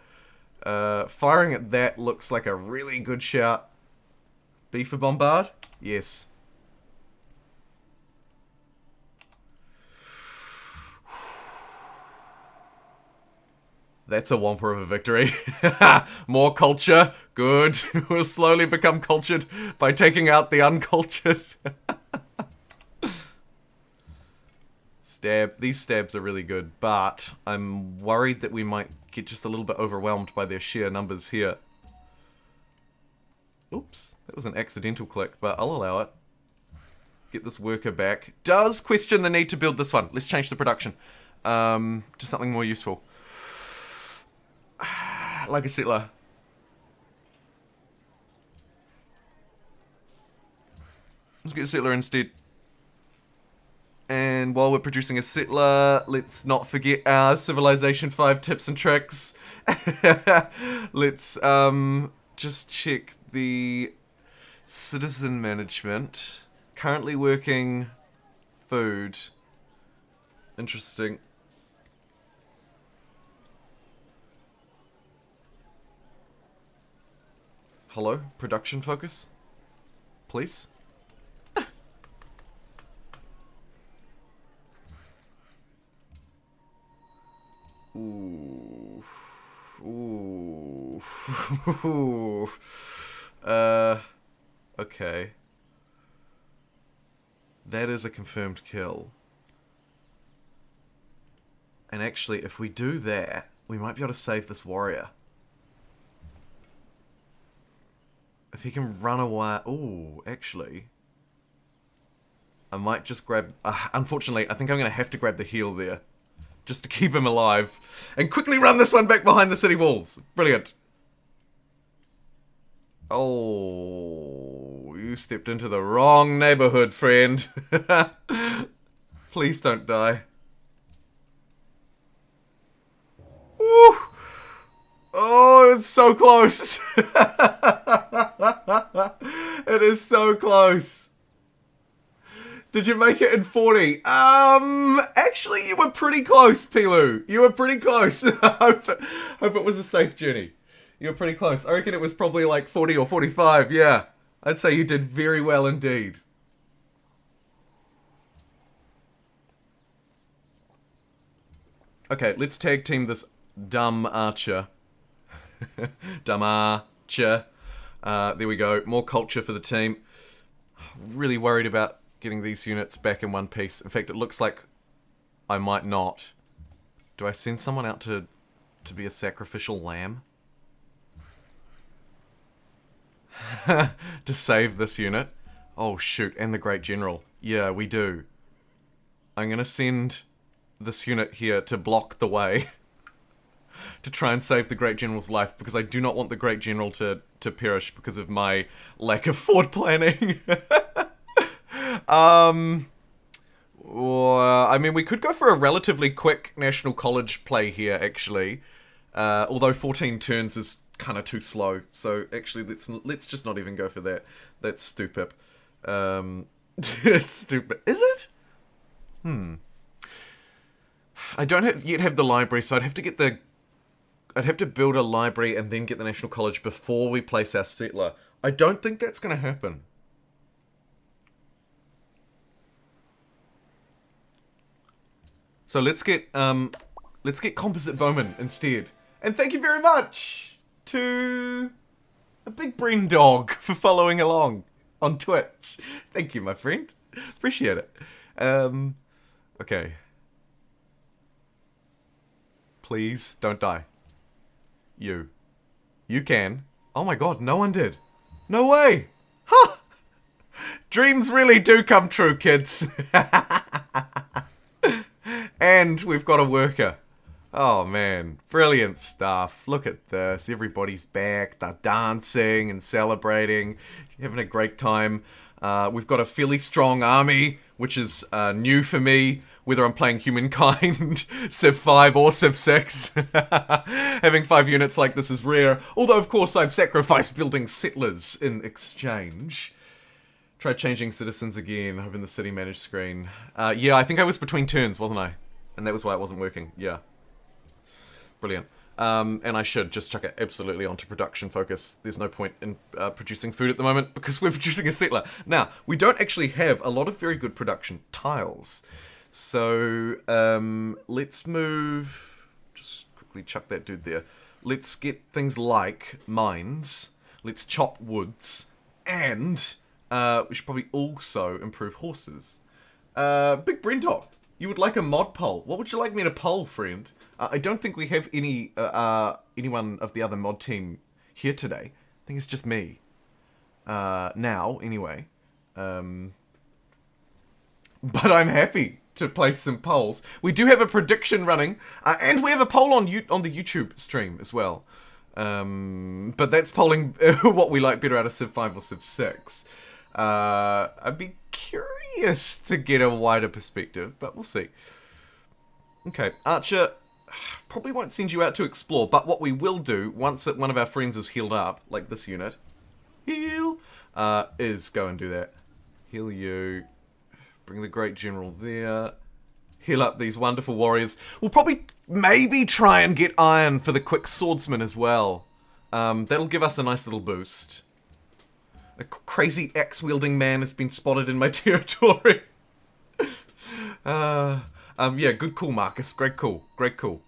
Firing at that looks like a really good shout. B for bombard? Yes. That's a whomper of a victory. More culture. Good. We'll slowly become cultured by taking out the uncultured. Stab. These stabs are really good, but I'm worried that we might get just a little bit overwhelmed by their sheer numbers here. Oops. That was an accidental click, but I'll allow it. Get this worker back. Does question the need to build this one. Let's change the production to something more useful. Like a settler. Let's get a settler instead. And while we're producing a settler, let's not forget our Civilization 5 tips and tricks. Let's just check the citizen management. Currently working food. Interesting. Hello? Production focus? Please? Ooh. Ooh. Okay. That is a confirmed kill. And actually, if we do that, we might be able to save this warrior. If he can run away... Ooh, actually... I might just grab... unfortunately, I think I'm going to have to grab the heal there. Just to keep him alive. And quickly run this one back behind the city walls. Brilliant. Oh, you stepped into the wrong neighborhood, friend. Please don't die. Woo. Oh, it's so close. It is so close. Did you make it in 40? Actually, you were pretty close, Pilu. You were pretty close. hope it was a safe journey. You were pretty close. I reckon it was probably like 40 or 45, yeah. I'd say you did very well indeed. Okay, let's tag team this dumb archer. Dumb archer. There we go. More culture for the team. Really worried about getting these units back in one piece. In fact, it looks like I might not. Do I send someone out to be a sacrificial lamb? To save this unit? Oh shoot, and the Great General. Yeah, we do. I'm gonna send this unit here to block the way. To try and save the Great General's life, because I do not want the Great General to perish because of my lack of forward planning. Well, I mean, we could go for a relatively quick National College play here, actually. Although 14 turns is kind of too slow. So, actually, let's just not even go for that. That's stupid. It's stupid. Is it? I don't yet have the library, so I'd have to build a library and then get the National College before we place our settler. I don't think that's going to happen. So let's get composite bowmen instead. And thank you very much to a big brain dog for following along on Twitch. Thank you, my friend. Appreciate it. Okay. Please don't die. You can. Oh my god, no one did. No way. Huh. Dreams really do come true, kids. And we've got a worker. Oh man, brilliant stuff. Look at this. Everybody's back. They're dancing and celebrating, having a great time. We've got a fairly strong army, which is new for me, whether I'm playing Humankind, Civ 5 or Civ 6. Having 5 units like this is rare. Although, of course, I've sacrificed building settlers in exchange. Try changing citizens again, hoping the city managed screen. Yeah, I think I was between turns, wasn't I? And that was why it wasn't working. Yeah. Brilliant. And I should just chuck it absolutely onto production focus. There's no point in producing food at the moment because we're producing a settler. Now, we don't actually have a lot of very good production tiles. So, let's move... Just quickly chuck that dude there. Let's get things like mines. Let's chop woods. And we should probably also improve horses. Big Brendop, you would like a mod poll. What would you like me to poll, friend? I don't think we have anyone of the other mod team here today. I think it's just me. Now, anyway. But I'm happy to place some polls. We do have a prediction running, and we have a poll on the YouTube stream as well. But that's polling what we like better out of Civ 5 or Civ 6. I'd be curious to get a wider perspective, but we'll see. Okay, Archer probably won't send you out to explore, but what we will do, once that one of our friends is healed up, like this unit, heal, is go and do that. Heal you, bring the Great General there, heal up these wonderful warriors. We'll probably, maybe try and get iron for the quick swordsman as well. That'll give us a nice little boost. A crazy axe-wielding man has been spotted in my territory. Yeah, good call, Marcus. Great call. Great call.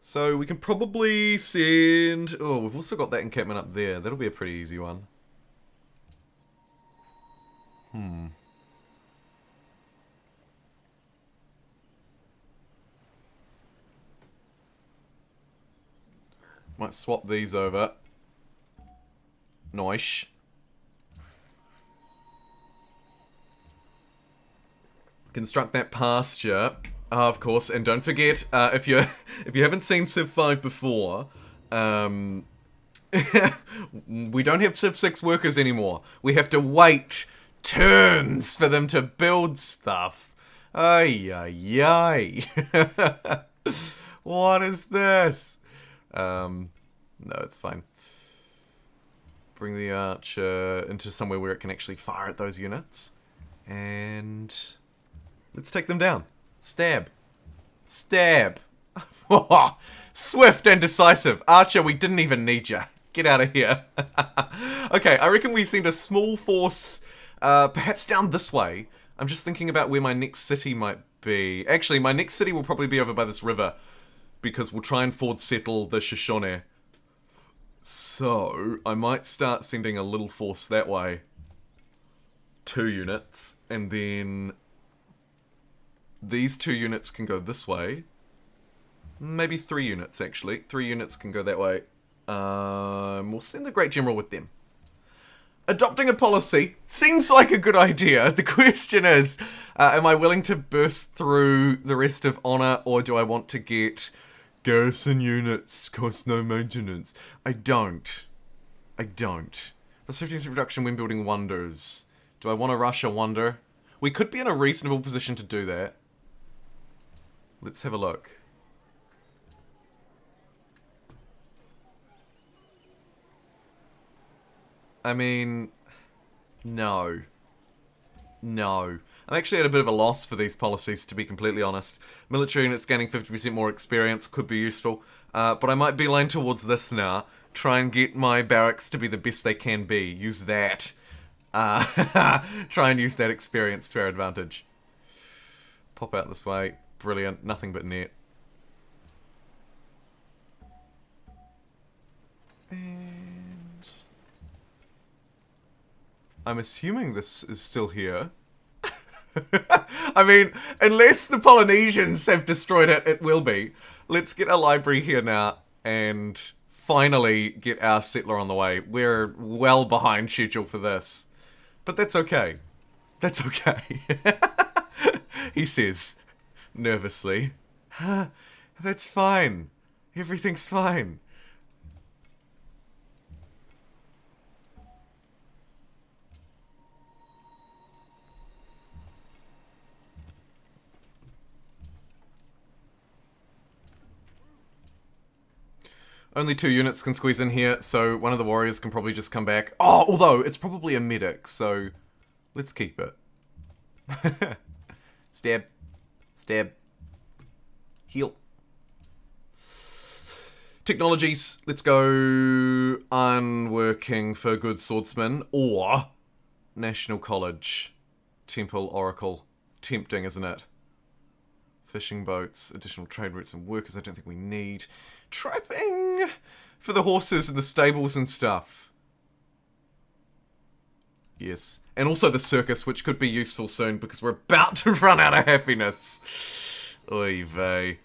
So we can probably send... Oh, we've also got that encampment up there. That'll be a pretty easy one. Might swap these over. Nice. Construct that pasture, of course, and don't forget, if you haven't seen Civ 5 before, we don't have Civ 6 workers anymore. We have to wait turns for them to build stuff. Ay, ay, ay. What is this? No, it's fine. Bring the archer into somewhere where it can actually fire at those units. And let's take them down. Stab. Stab. Swift and decisive. Archer, we didn't even need you. Get out of here. Okay, I reckon we send a small force, perhaps down this way. I'm just thinking about where my next city might be. Actually, my next city will probably be over by this river, because we'll try and forward settle the Shoshone. So, I might start sending a little force that way. 2 units, and then these 2 units can go this way. Maybe 3 units, actually. 3 units can go that way. We'll send the Great General with them. Adopting a policy seems like a good idea. The question is, am I willing to burst through the rest of Honor, or do I want to get garrison units, cost no maintenance? I don't. Plus 15% reduction when building wonders. Do I want to rush a wonder? We could be in a reasonable position to do that. Let's have a look. I mean, no. No. I'm actually at a bit of a loss for these policies, to be completely honest. Military units gaining 50% more experience could be useful, but I might beeline towards this now. Try and get my barracks to be the best they can be. Use that. Try and use that experience to our advantage. Pop out this way. Brilliant. Nothing but net. And I'm assuming this is still here. I mean, unless the Polynesians have destroyed it, it will be. Let's get a library here now and finally get our settler on the way. We're well behind schedule for this. But that's okay. That's okay. He says, nervously. That's fine. Everything's fine. Only 2 units can squeeze in here, so one of the warriors can probably just come back. Oh, although it's probably a medic, so let's keep it. Stab. Stab. Heal. Technologies. Let's go unworking for good swordsman, or National College. Temple, Oracle. Tempting, isn't it? Fishing boats, additional trade routes and workers I don't think we need. Trapping for the horses and the stables and stuff. Yes. And also the circus, which could be useful soon because we're about to run out of happiness. Oy vey.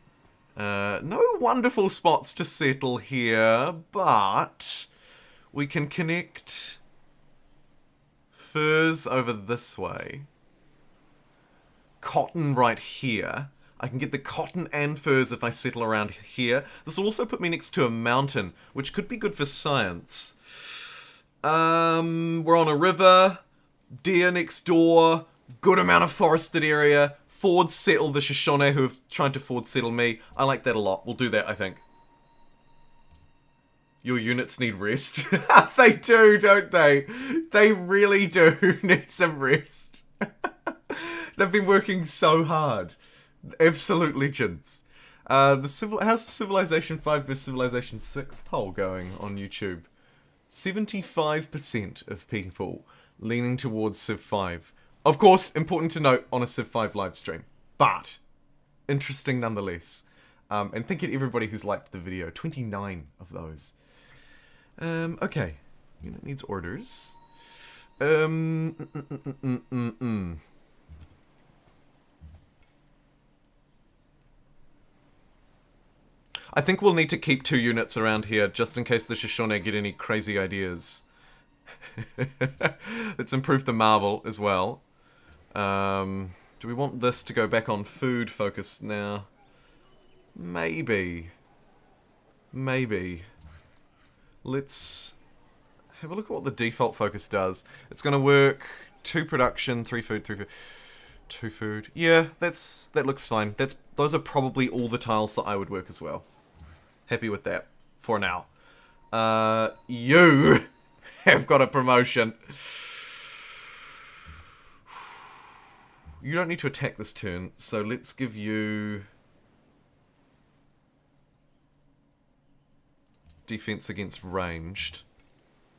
No wonderful spots to settle here, but we can connect furs over this way. Cotton right here. I can get the cotton and furs if I settle around here. This will also put me next to a mountain, which could be good for science. We're on a river. Deer next door. Good amount of forested area. Forward settle the Shoshone who have tried to forward settle me. I like that a lot. We'll do that, I think. Your units need rest. They do, don't they? They really do need some rest. They've been working so hard. Absolute legends. How's the Civilization 5 versus Civilization 6 poll going on YouTube? 75% of people leaning towards Civ 5. Of course, important to note on a Civ 5 live stream. But, interesting nonetheless. And thank you to everybody who's liked the video. 29 of those. Okay. Unit needs orders. I think we'll need to keep 2 units around here, just in case the Shoshone get any crazy ideas. Let's improve the marble as well. Do we want this to go back on food focus now? Maybe. Maybe. Let's have a look at what the default focus does. It's going to work 2 production, 3 food, 3 food, 2 food. Yeah, that looks fine. Those are probably all the tiles that I would work as well. Happy with that for now. You have got a promotion. You don't need to attack this turn, so let's give you defense against ranged,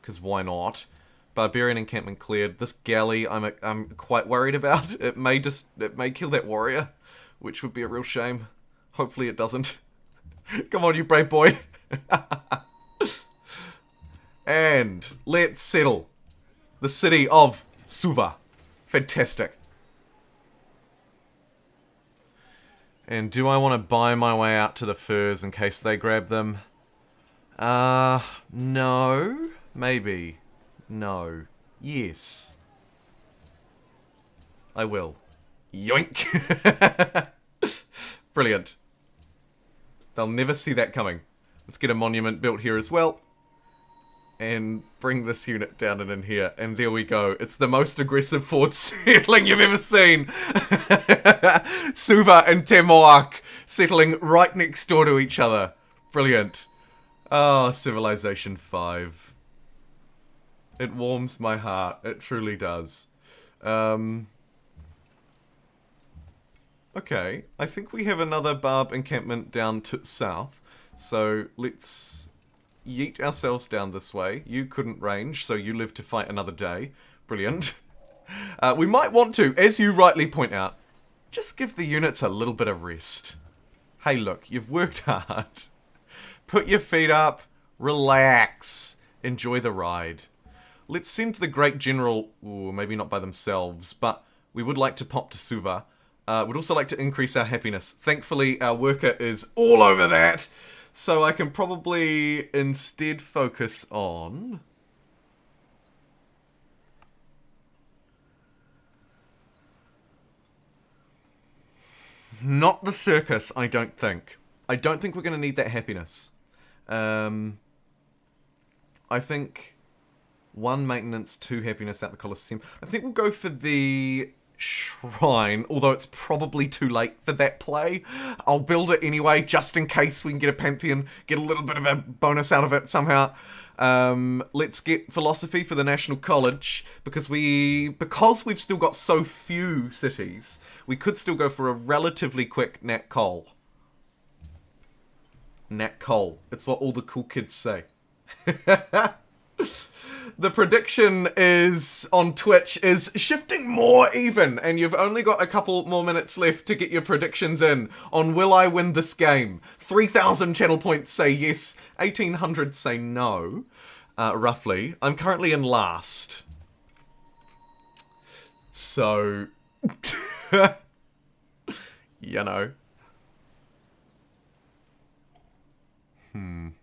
because why not? Barbarian Encampment cleared. This galley I'm quite worried about. It may kill that warrior, which would be a real shame. Hopefully it doesn't. Come on, you brave boy. And let's settle the city of Suva. Fantastic. And do I want to buy my way out to the furs in case they grab them? No. Maybe. No. Yes. I will. Yoink! Brilliant. They'll never see that coming. Let's get a monument built here as well. And bring this unit down and in here. And there we go. It's the most aggressive forward settling you've ever seen. Suva and Temoak settling right next door to each other. Brilliant. Oh, Civilization 5. It warms my heart. It truly does. Okay, I think we have another Barb encampment down to south. So let's yeet ourselves down this way. You couldn't range, so you live to fight another day. Brilliant. We might want to, as you rightly point out, just give the units a little bit of rest. Hey look, you've worked hard. Put your feet up, relax, enjoy the ride. Let's send the Great General, ooh, maybe not by themselves, but we would like to pop to Suva. We'd also like to increase our happiness. Thankfully, our worker is all over that, so I can probably instead focus on... Not the circus, I don't think. I don't think we're going to need that happiness. I think 1 maintenance, 2 happiness at the Colosseum. I think we'll go for the shrine, although it's probably too late for that play. I'll build it anyway, just in case we can get a Pantheon, get a little bit of a bonus out of it somehow. Let's get philosophy for the National College, because we've still got so few cities, we could still go for a relatively quick Nat Cole. Nat Cole. It's what all the cool kids say. The prediction is on Twitch is shifting more even, and you've only got a couple more minutes left to get your predictions in on will I win this game. 3,000 channel points say yes, 1,800 say no, roughly. I'm currently in last. So, you know. I'm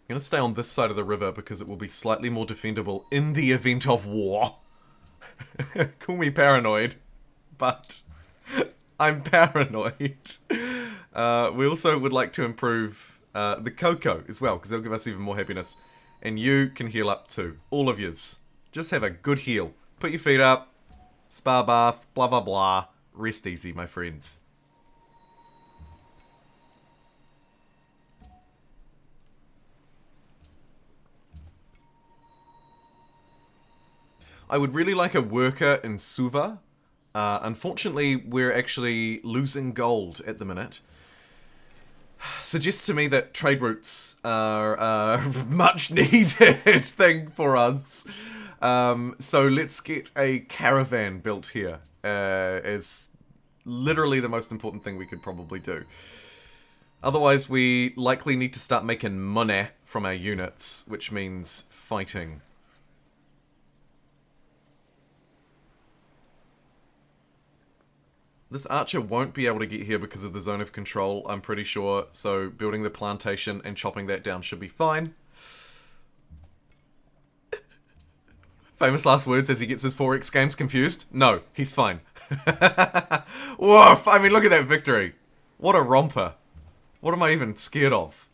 going to stay on this side of the river because it will be slightly more defendable in the event of war. Call me paranoid, but I'm paranoid. We also would like to improve the cocoa as well, because they'll give us even more happiness. And you can heal up too. All of yous. Just have a good heal. Put your feet up. Spa bath. Blah, blah, blah. Rest easy, my friends. I would really like a worker in Suva. Unfortunately, we're actually losing gold at the minute. Suggests to me that trade routes are a much needed thing for us. So let's get a caravan built here as literally the most important thing we could probably do. Otherwise, we likely need to start making money from our units, which means fighting. This archer won't be able to get here because of the zone of control, I'm pretty sure. So building the plantation and chopping that down should be fine. Famous last words as he gets his 4X games confused. No, he's fine. Woof! I mean, look at that victory. What a romper. What am I even scared of?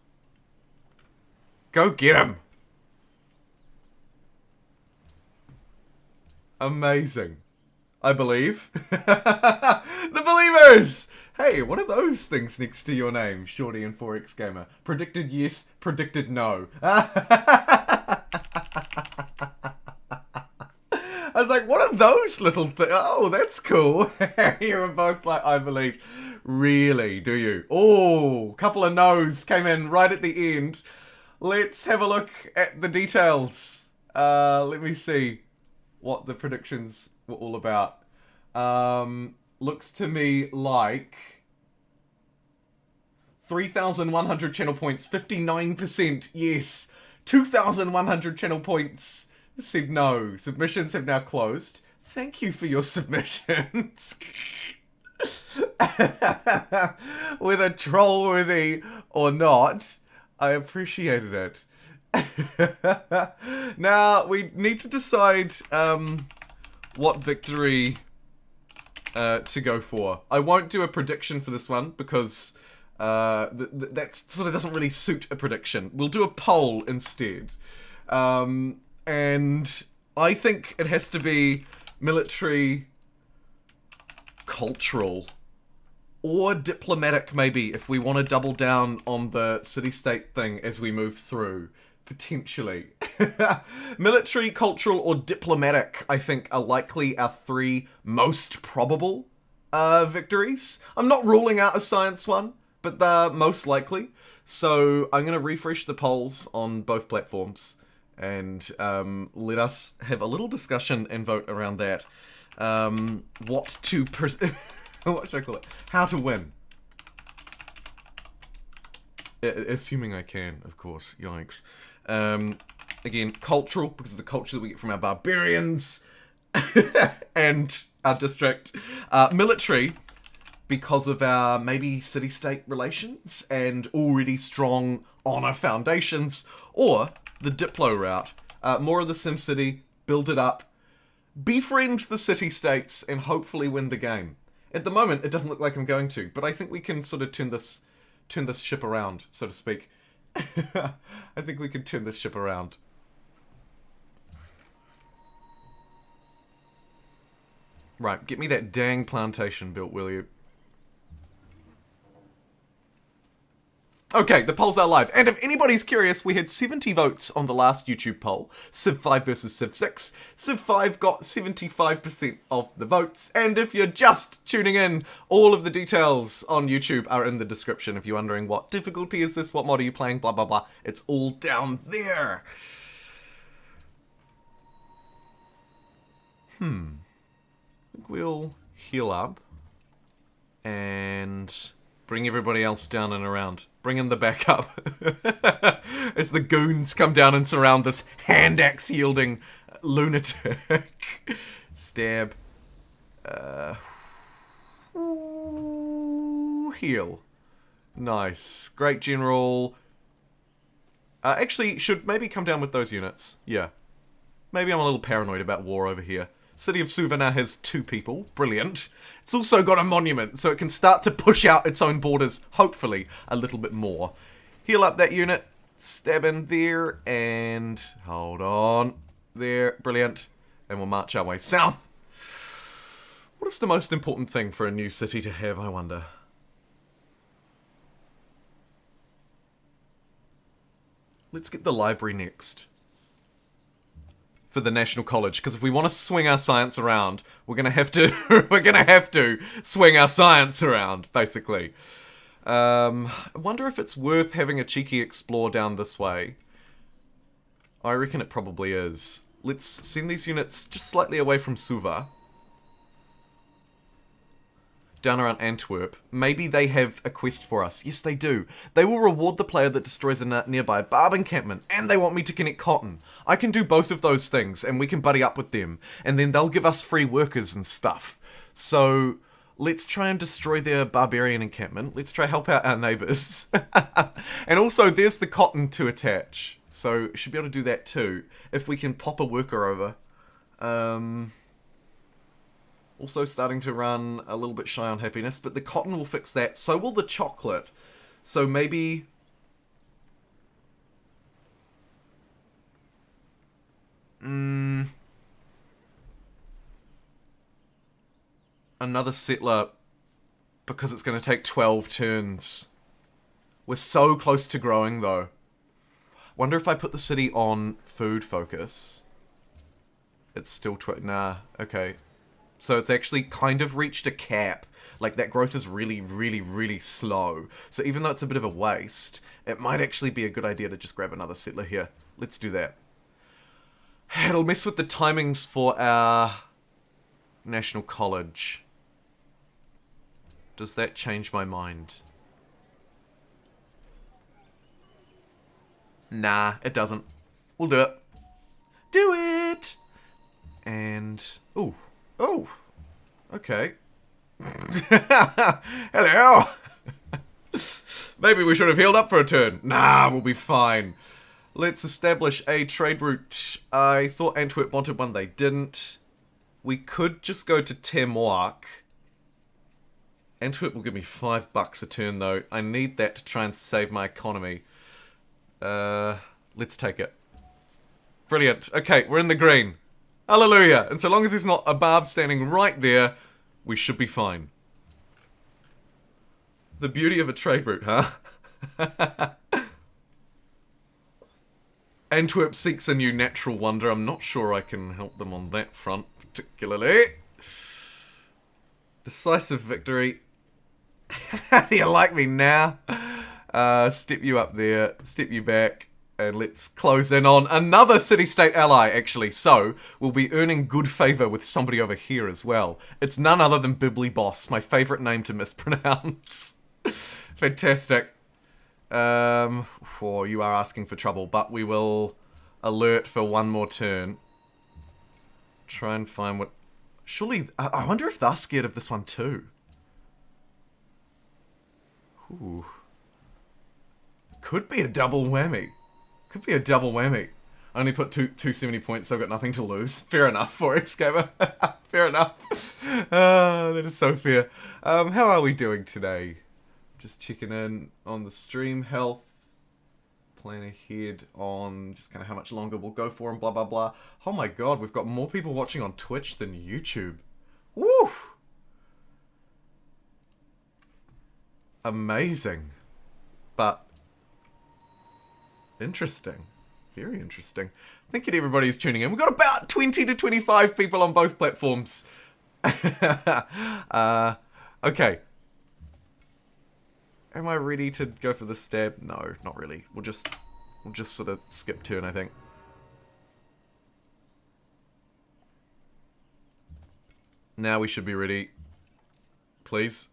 Go get him! Amazing. I believe. The believers! Hey, what are those things next to your name, Shorty and 4X Gamer? Predicted yes, predicted no. I was like, what are those little things? Oh, that's cool. You were both like, I believe. Really, do you? Oh, couple of no's came in right at the end. Let's have a look at the details. Let me see what the predictions were all about. Looks to me like 3,100 channel points, 59% yes, 2,100 channel points said no. Submissions have now closed. Thank you for your submissions. Whether troll-worthy or not, I appreciated it. Now, we need to decide what victory to go for. I won't do a prediction for this one because that sort of doesn't really suit a prediction. We'll do a poll instead. And I think it has to be military, cultural, or diplomatic maybe, if we want to double down on the city-state thing as we move through. Potentially. Military, cultural, or diplomatic, I think, are likely our three most probable victories. I'm not ruling out a science one, but they're most likely. So I'm going to refresh the polls on both platforms and let us have a little discussion and vote around that. What should I call it? How to win. Assuming I can, of course. Yikes. Again, cultural, because of the culture that we get from our barbarians and our district. Military, because of our maybe city-state relations and already strong honor foundations. Or the Diplo route. More of the SimCity, build it up, befriend the city-states, and hopefully win the game. At the moment, it doesn't look like I'm going to, but I think we can sort of turn this ship around, so to speak. I think we can turn this ship around. Right, get me that dang plantation built, will you? Okay, the polls are live. And if anybody's curious, we had 70 votes on the last YouTube poll. Civ 5 versus Civ 6. Civ 5 got 75% of the votes. And if you're just tuning in, all of the details on YouTube are in the description. If you're wondering what difficulty is this, what mod are you playing, blah, blah, blah. It's all down there. I think we'll heal up. And bring everybody else down and around. Bring in the backup. As the goons come down and surround this hand axe yielding lunatic. Stab. Heal. Nice. Great general. Actually, should maybe come down with those units. Yeah. Maybe I'm a little paranoid about war over here. City of Suva now has 2 people. Brilliant. It's also got a monument, so it can start to push out its own borders, hopefully, a little bit more. Heal up that unit. Stab in there, and hold on. There, brilliant. And we'll march our way south. What is the most important thing for a new city to have, I wonder? Let's get the library next. For the National College, because if we want to swing our science around, we're gonna have to swing our science around, basically. I wonder if it's worth having a cheeky explore down this way. I reckon it probably is. Let's send these units just slightly away from Suva. Down around Antwerp. Maybe they have a quest for us. Yes, they do. They will reward the player that destroys a nearby Barb encampment, and they want me to connect cotton. I can do both of those things, and we can buddy up with them, and then they'll give us free workers and stuff. So, let's try and destroy their Barbarian encampment. Let's try help out our neighbours. And also, there's the cotton to attach. So, should be able to do that too, if we can pop a worker over. Also starting to run a little bit shy on happiness, but the cotton will fix that. So will the chocolate. So maybe... another settler, because it's going to take 12 turns. We're so close to growing, though. Wonder if I put the city on food focus. It's still... nah, okay. So it's actually kind of reached a cap. Like, that growth is really, really, really slow. So even though it's a bit of a waste, it might actually be a good idea to just grab another settler here. Let's do that. It'll mess with the timings for our National College. Does that change my mind? Nah, it doesn't. We'll do it. Do it! And... ooh. Oh, okay. Hello. Maybe we should have healed up for a turn. Nah, we'll be fine. Let's establish a trade route. I thought Antwerp wanted one, they didn't. We could just go to Termoak. Antwerp will give me $5 a turn, though. I need that to try and save my economy. Let's take it. Brilliant. Okay, we're in the green. Hallelujah! And so long as there's not a barb standing right there, we should be fine. The beauty of a trade route, huh? Antwerp seeks a new natural wonder. I'm not sure I can help them on that front, particularly. Decisive victory. How do you like me now? Step you up there, step you back. And let's close in on another city-state ally, actually. So, we'll be earning good favour with somebody over here as well. It's none other than Bibbly Boss, my favourite name to mispronounce. Fantastic. You are asking for trouble, but we will alert for one more turn. Try and find what... surely... I wonder if they're scared of this one too. Ooh. Could be a double whammy. Could be a double whammy. I only put 270 points, so I've got nothing to lose. Fair enough, Forex Gamer. Fair enough. That is so fair. How are we doing today? Just checking in on the stream health. Plan ahead on just kind of how much longer we'll go for and blah, blah, blah. Oh my god, we've got more people watching on Twitch than YouTube. Woo! Amazing. But... interesting. Very interesting. Thank you to everybody who's tuning in. We've got about 20 to 25 people on both platforms. Okay. Am I ready to go for the stab? No, not really. We'll just sort of skip turn, I think. Now we should be ready. Please.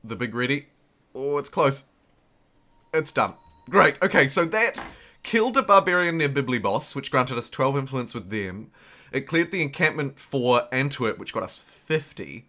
The big ready. Oh, it's close. It's done. Great, okay, so that killed a barbarian near Bibbly Boss, which granted us 12 influence with them. It cleared the encampment for Antwerp, which got us 50.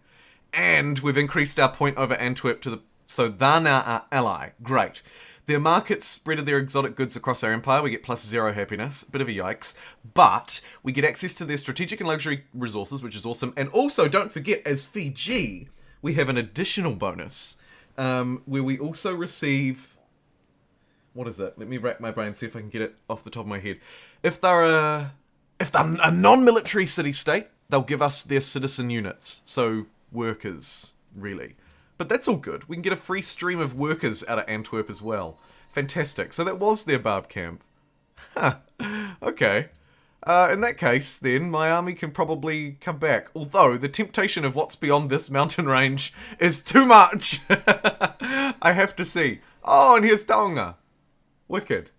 And we've increased our point over Antwerp to the... so they're now our ally. Great. Their markets spread their exotic goods across our empire. We get +0 happiness. Bit of a yikes. But we get access to their strategic and luxury resources, which is awesome. And also, don't forget, as Fiji, we have an additional bonus. Where we also receive... What is it? Let me rack my brain, see if I can get it off the top of my head. If they're a non-military city-state, they'll give us their citizen units. So, workers, really. But that's all good. We can get a free stream of workers out of Antwerp as well. Fantastic. So that was their barb camp. Huh. Okay. In that case, then, my army can probably come back. Although, the temptation of what's beyond this mountain range is too much. I have to see. Oh, and here's Tonga. Wicked.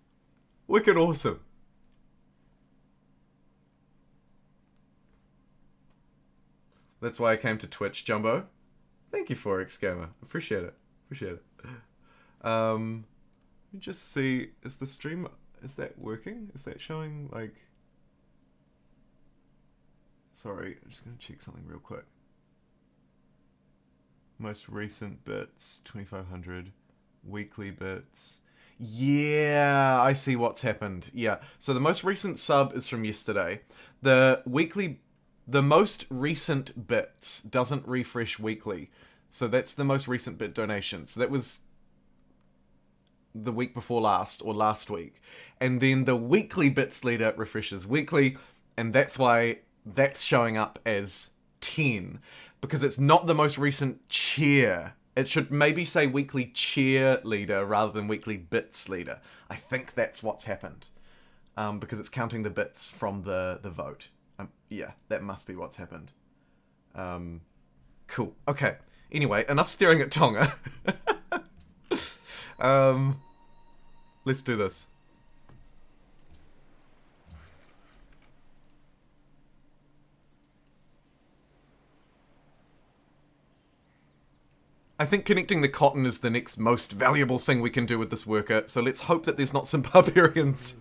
Wicked awesome. That's why I came to Twitch, Jumbo. Thank you, Forex Gamer. Appreciate it. Appreciate it. Let me just see. Is the stream... Is that working? Is that showing, like... Sorry, I'm just going to check something real quick. Most recent bits, 2,500. Weekly bits. Yeah, I see what's happened. Yeah, so the most recent sub is from yesterday. The most recent bits doesn't refresh weekly. So that's the most recent bit donation. So that was the week before last, or last week. And then the weekly bits leader refreshes weekly, and that's why that's showing up as 10. Because it's not the most recent cheer. It should maybe say weekly cheer leader rather than weekly bits leader. I think that's what's happened. Because it's counting the bits from the vote. Yeah, that must be what's happened. Cool. Okay. Anyway, enough staring at Tonga. Let's do this. I think connecting the cotton is the next most valuable thing we can do with this worker, so let's hope that there's not some barbarians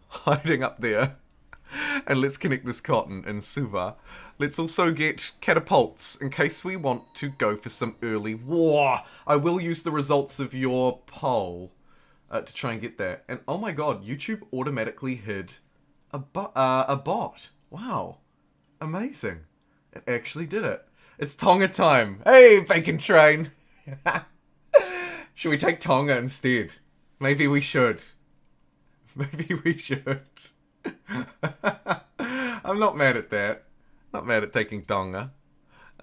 hiding up there. And let's connect this cotton in Suva. Let's also get catapults in case we want to go for some early war. I will use the results of your poll to try and get that. And oh my god, YouTube automatically hid a bot. Wow. Amazing. It actually did it. It's Tonga time. Hey, bacon train. Should we take Tonga instead? Maybe we should. Maybe we should. I'm not mad at that. Not mad at taking Tonga.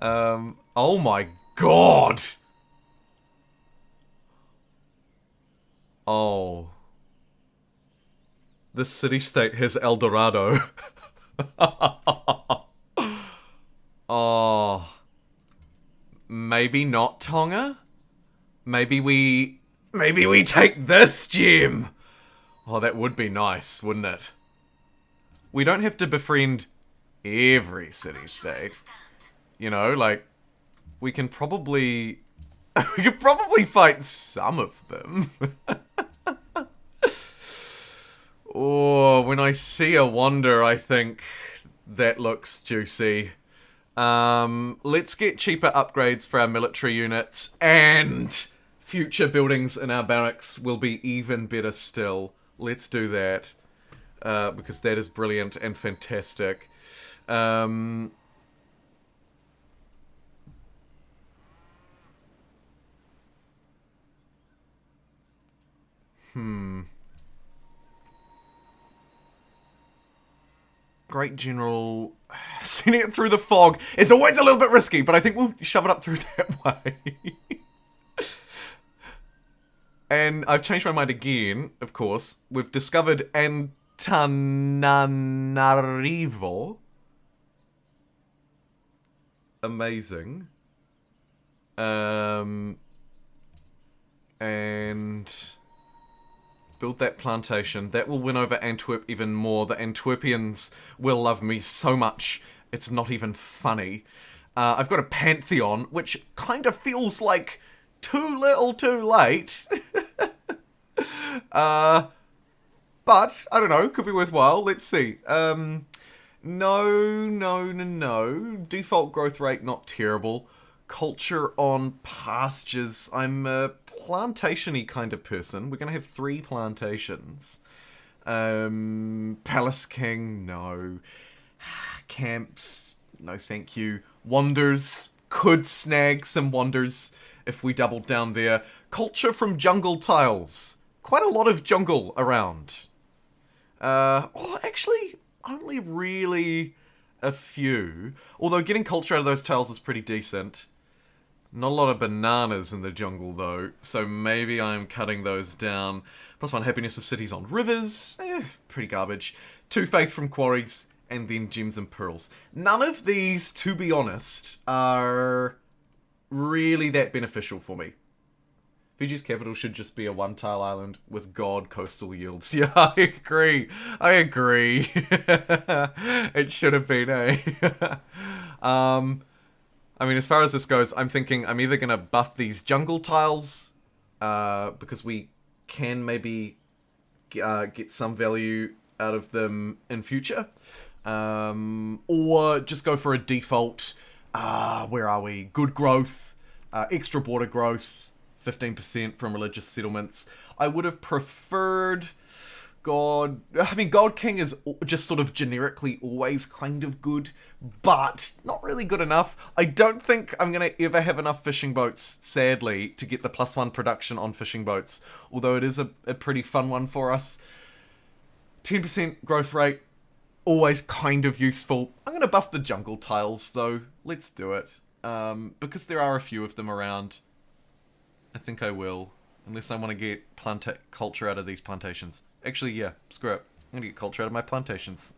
Oh my god! Oh. This city-state has El Dorado. Oh. Maybe not Tonga? Maybe we take this gem! Oh, that would be nice, wouldn't it? We don't have to befriend every city-state. You know, like, we can probably... we could probably fight some of them. Oh, when I see a wonder, I think that looks juicy. Let's get cheaper upgrades for our military units, and future buildings in our barracks will be even better still. Let's do that. Because that is brilliant and fantastic. Great General... Sending it through the fog is always a little bit risky, but I think we'll shove it up through that way. And I've changed my mind again, of course. We've discovered Antananarivo. Amazing. And... build that plantation. That will win over Antwerp even more. The Antwerpians will love me so much, it's not even funny. I've got a Pantheon, which kind of feels like too little too late. But, I don't know, could be worthwhile. Let's see. No. Default growth rate, not terrible. Culture on pastures. I'm a plantation-y kind of person. We're going to have 3 plantations. Palace King, no. Camps, no thank you. Wonders, could snag some wonders if we doubled down there. Culture from jungle tiles. quite a lot of jungle around. Actually, only really a few. Although getting culture out of those tiles is pretty decent. Not a lot of bananas in the jungle, though, so maybe I'm cutting those down. +1 happiness for cities on rivers. Pretty garbage. 2 faith from quarries, and then gems and pearls. None of these, to be honest, are really that beneficial for me. Fiji's capital should just be a one-tile island with god coastal yields. Yeah, I agree. It should have been, I mean, as far as this goes, I'm thinking I'm either going to buff these jungle tiles, because we can maybe get some value out of them in future, or just go for a default, where are we? Good growth, extra border growth, 15% from religious settlements. I would have preferred God King is just sort of generically always kind of good, but not really good enough. I don't think I'm going to ever have enough fishing boats, sadly, to get the +1 production on fishing boats, although it is a pretty fun one for us. 10% growth rate, always kind of useful. I'm going to buff the jungle tiles, though. Let's do it. Because there are a few of them around. I think I will, unless I want to get culture out of these plantations. Actually, yeah, screw it. I'm going to get culture out of my plantations.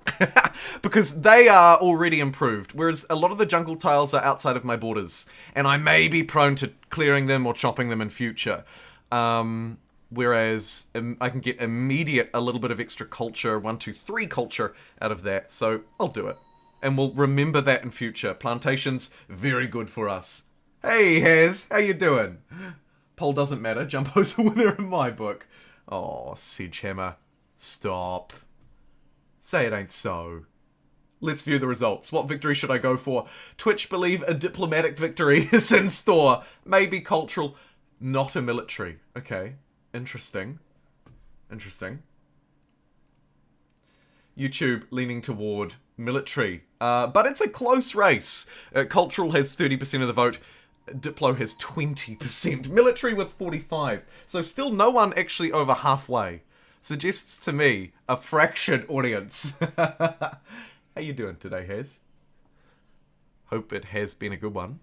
Because they are already improved, whereas a lot of the jungle tiles are outside of my borders, and I may be prone to clearing them or chopping them in future. Whereas I can get immediate a little bit of extra culture, 1, 2, 3 culture out of that, so I'll do it. And we'll remember that in future. Plantations, very good for us. Hey, Hez, how you doing? Poll doesn't matter, Jumbo's a winner in my book. Oh, Sedgehammer. Stop. Say it ain't so. Let's view the results. What victory should I go for? Twitch believe a diplomatic victory is in store. Maybe cultural, not a military. Okay. Interesting. YouTube leaning toward military. But it's a close race. Cultural has 30% of the vote. Diplo has 20%. Military with 45%. So still no one actually over halfway. Suggests to me a fractured audience. How you doing today, Hez? Hope it has been a good one.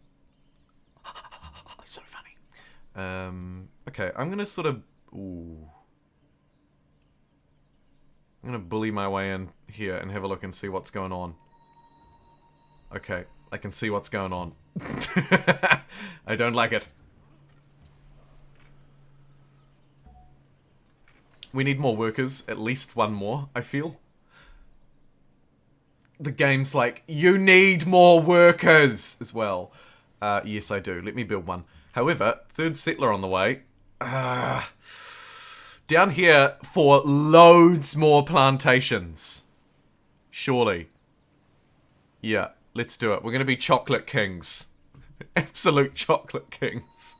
So funny. Okay, I'm gonna sort of... Ooh. I'm gonna bully my way in here and have a look and see what's going on. Okay, I can see what's going on. I don't like it. We need more workers, at least one more, I feel. The game's like, you need more workers as well. Yes, I do. Let me build one. However, third settler on the way. Down here for loads more plantations. Surely. Yeah, let's do it. We're going to be chocolate kings. Absolute chocolate kings.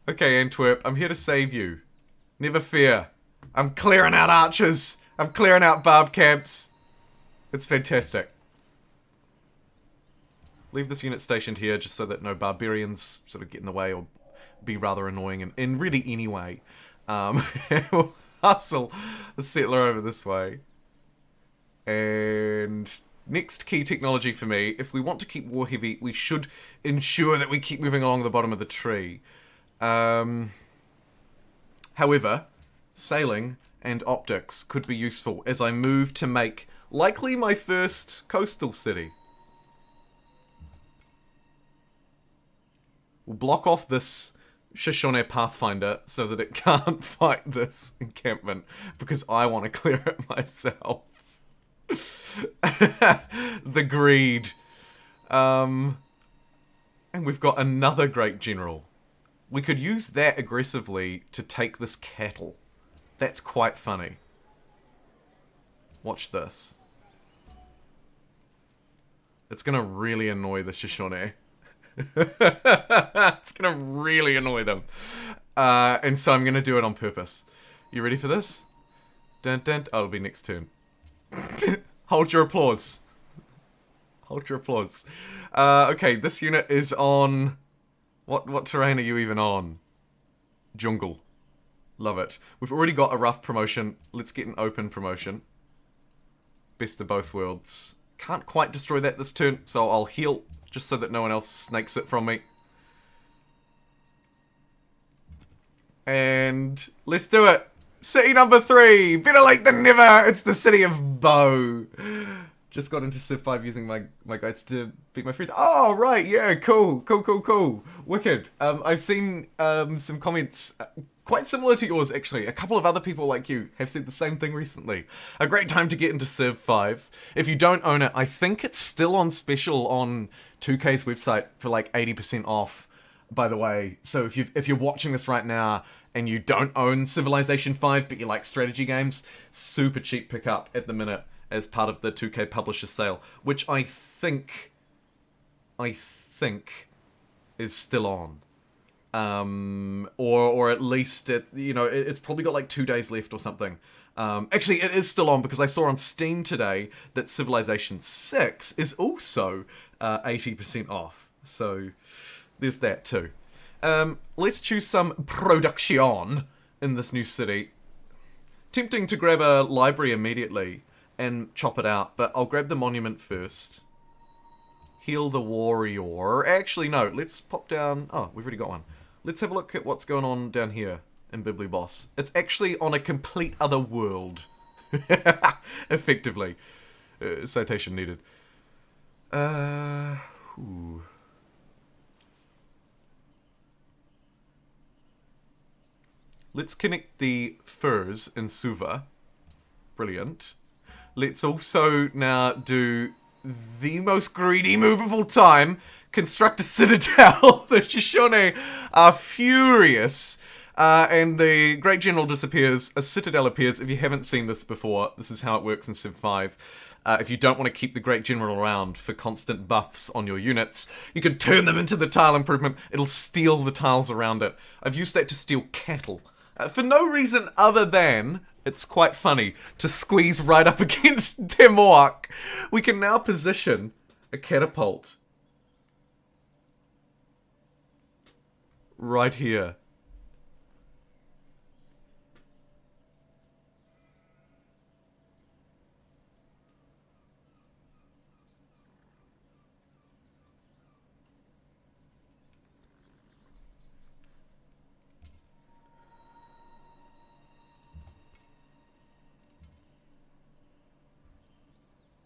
Okay, Antwerp, I'm here to save you. Never fear. I'm clearing out archers. I'm clearing out barb camps. It's fantastic. Leave this unit stationed here just so that no barbarians sort of get in the way or be rather annoying in really any way. We'll hustle the settler over this way. And next key technology for me, if we want to keep war heavy, we should ensure that we keep moving along the bottom of the tree. However, sailing and optics could be useful as I move to make likely my first coastal city. We'll block off this Shoshone Pathfinder so that it can't fight this encampment because I want to clear it myself. The greed. And we've got another great general. We could use that aggressively to take this cattle. That's quite funny. Watch this. It's gonna really annoy the Shoshone. It's gonna really annoy them. And so I'm gonna do it on purpose. You ready for this? Dun dun. Oh, it'll be next turn. Hold your applause. Hold your applause. Okay, this unit is on... What terrain are you even on? jungle. Love it. We've already got a rough promotion. Let's get an open promotion. Best of both worlds. Can't quite destroy that this turn, so I'll heal just so that no one else snakes it from me. And let's do it. City number 3. Better late than never. It's the city of Bow. Just got into Civ 5 using my guides to beat my friends. Oh, right. Yeah, cool. Wicked. I've seen some comments quite similar to yours, actually. A couple of other people like you have said the same thing recently. A great time to get into Civ 5. If you don't own it, I think it's still on special on 2K's website for like 80% off, by the way. So if you're watching this right now and you don't own Civilization 5, but you like strategy games, super cheap pickup at the minute as part of the 2K publisher sale, which I think is still on. Or at least it's probably got like 2 days left or something. Actually, it is still on because I saw on Steam today that Civilization 6 is also 80% off. So there's that too. Let's choose some production in this new city. Tempting to grab a library immediately and chop it out, but I'll grab the monument first. Heal the warrior. Actually, no, let's pop down. Oh, we've already got one. Let's have a look at what's going on down here in Bibliboss. It's actually on a complete other world. Effectively. Citation needed. Let's connect the furs in Suva. Brilliant. Let's also now do the most greedy move of all time. Construct a citadel. The Shoshone are furious. And the Great General disappears. A citadel appears. If you haven't seen this before, this is how it works in Civ 5. If you don't want to keep the Great General around for constant buffs on your units, you can turn them into the tile improvement. It'll steal the tiles around it. I've used that to steal cattle. For no reason other than it's quite funny to squeeze right up against Temoak. We can now position a catapult right here.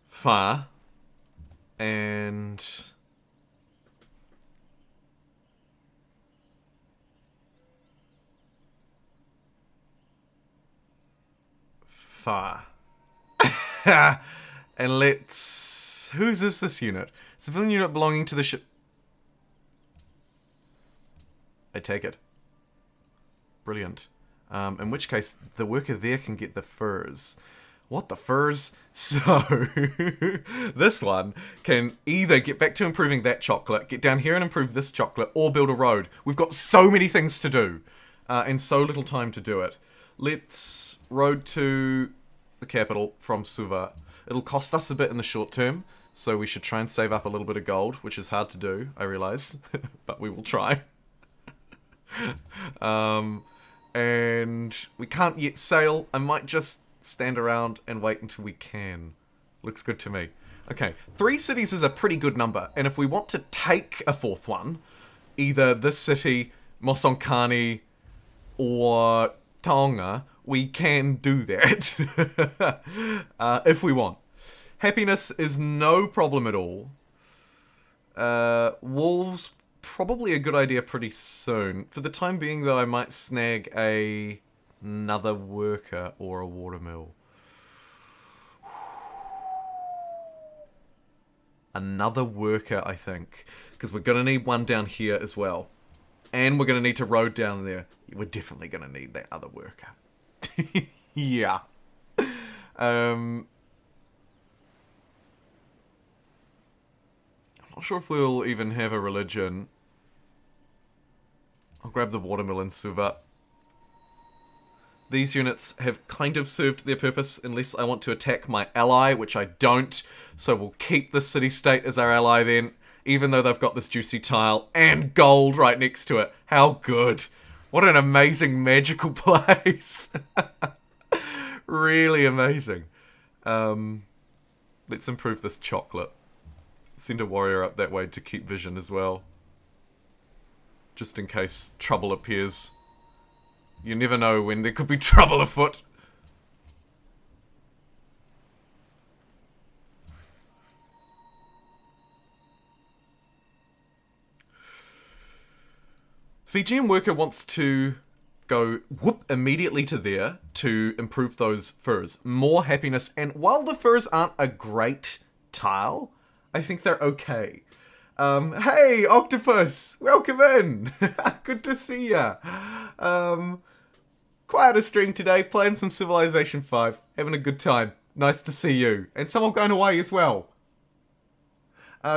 Fire. And fire. And let's... Whose is this unit? Civilian unit belonging to the ship. I take it. Brilliant. In which case, the worker there can get the furs. What the furs? So, this one can either get back to improving that chocolate, get down here and improve this chocolate, or build a road. We've got so many things to do, and so little time to do it. Let's road to the capital from Suva. It'll cost us a bit in the short term, so we should try and save up a little bit of gold, which is hard to do, I realise, but we will try. And we can't yet sail. I might just stand around and wait until we can. Looks good to me. Okay, 3 cities is a pretty good number, and if we want to take a 4th one, either this city, Mosonkani, or Taonga, we can do that. If we want. Happiness is no problem at all. Wolves, probably a good idea pretty soon. For the time being, though, I might snag another worker or a watermill. Another worker, I think. Because we're going to need one down here as well. And we're going to need to road down there. We're definitely going to need that other worker. Yeah. I'm not sure if we'll even have a religion. I'll grab the watermill in Suva. These units have kind of served their purpose unless I want to attack my ally, which I don't. So we'll keep the city-state as our ally then, even though they've got this juicy tile and gold right next to it. How good. What an amazing magical place. Really amazing. Let's improve this chocolate. Send a warrior up that way to keep vision as well. Just in case trouble appears. You never know when there could be trouble afoot. Fijian worker wants to go whoop immediately to there to improve those furs. More happiness, and while the furs aren't a great tile, I think they're okay. Hey, Octopus! Welcome in! Good to see ya! Quieter stream today, playing some Civilization 5, having a good time. Nice to see you. And someone going away as well.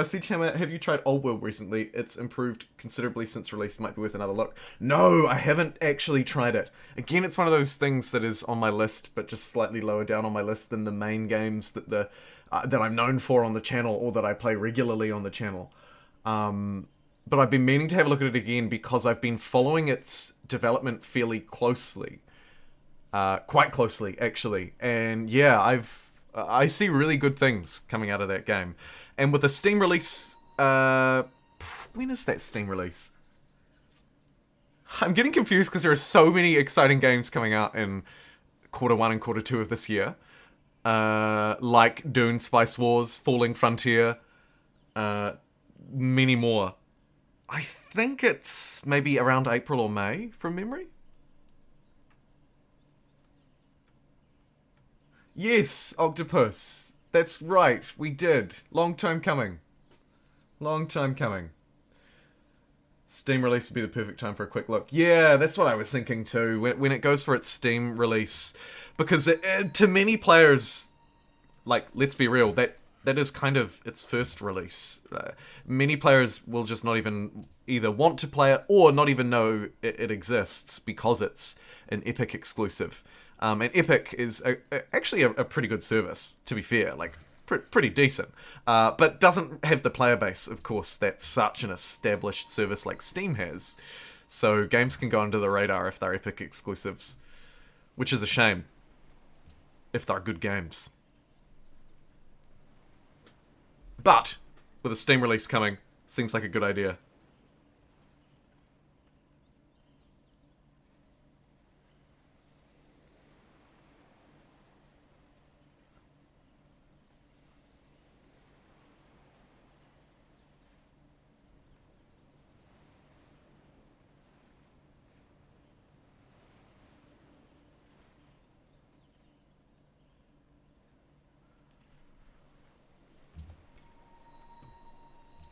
Siege have you tried Old World recently? It's improved considerably since release. Might be worth another look. No, I haven't actually tried it. Again, it's one of those things that is on my list, but just slightly lower down on my list than the main games that I'm known for on the channel, or that I play regularly on the channel. But I've been meaning to have a look at it again because I've been following its development fairly closely. Quite closely, actually. And yeah, I see really good things coming out of that game. And with the Steam release, when is that Steam release? I'm getting confused because there are so many exciting games coming out in Q1 and Q2 of this year. Like Dune, Spice Wars, Falling Frontier, many more. I think it's maybe around April or May, from memory. Yes, Octopus. That's right, we did. Long time coming. Long time coming. Steam release would be the perfect time for a quick look. Yeah, that's what I was thinking too, when it goes for its Steam release. Because to many players, like, let's be real, that is kind of its first release. Many players will just not even either want to play it or not even know it exists because it's an Epic exclusive. And Epic is actually a pretty good service, to be fair, like pretty decent. But doesn't have the player base, of course, that's such an established service like Steam has. So games can go under the radar if they're Epic exclusives, which is a shame if they're good games. But with a Steam release coming, seems like a good idea.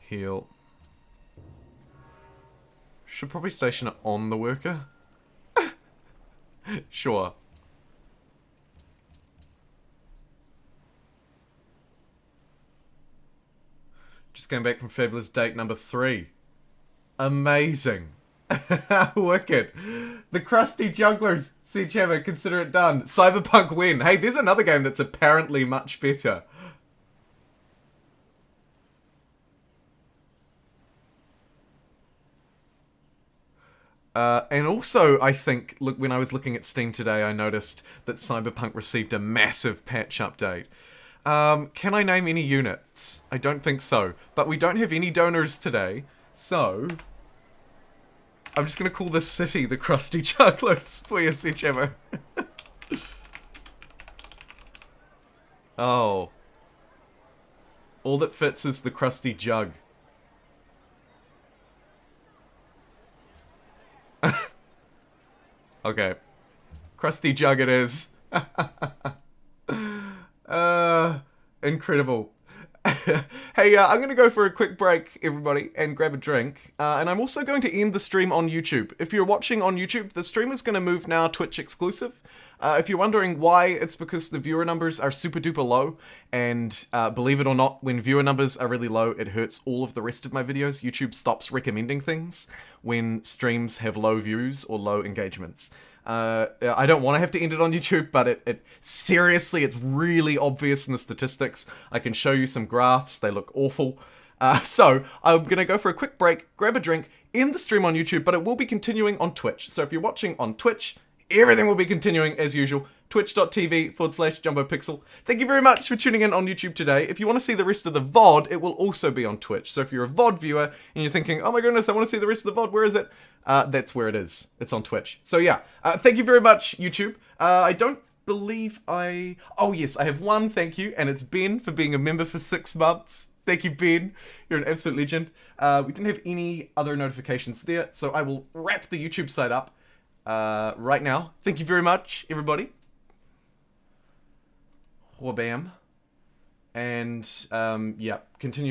Heal. Should probably station it on the worker. Sure. Just going back from Fabulous Date number 3. Amazing. Wicked. The Crusty Jugglers, Siege Hammer, consider it done. Cyberpunk win. Hey, there's another game that's apparently much better. And also, I think, look, when I was looking at Steam today, I noticed that Cyberpunk received a massive patch update. Can I name any units? I don't think so. But we don't have any donors today, so I'm just going to call this city the Crusty Jugglers for you, Sichemo. Oh. All that fits is the Crusty Jug. Okay. Crusty Jug it is. Incredible. Hey, I'm going to go for a quick break, everybody, and grab a drink. And I'm also going to end the stream on YouTube. If you're watching on YouTube, the stream is going to move now Twitch exclusive. If you're wondering why, it's because the viewer numbers are super duper low. And believe it or not, when viewer numbers are really low, it hurts all of the rest of my videos. YouTube stops recommending things when streams have low views or low engagements. I don't want to have to end it on YouTube, but it seriously, it's really obvious in the statistics. I can show you some graphs. They look awful. So I'm going to go for a quick break, grab a drink, end the stream on YouTube, but it will be continuing on Twitch. So if you're watching on Twitch, everything will be continuing as usual. Twitch.tv/JumboPixel. Thank you very much for tuning in on YouTube today. If you want to see the rest of the VOD, it will also be on Twitch. So if you're a VOD viewer and you're thinking, oh my goodness, I want to see the rest of the VOD, where is it? That's where it is. It's on Twitch. So yeah, thank you very much, YouTube. I don't believe oh yes, I have one thank you, and it's Ben for being a member for 6 months. Thank you, Ben. You're an absolute legend. We didn't have any other notifications there, so I will wrap the YouTube side up right now. Thank you very much, everybody. Whabam. And, yeah, continue.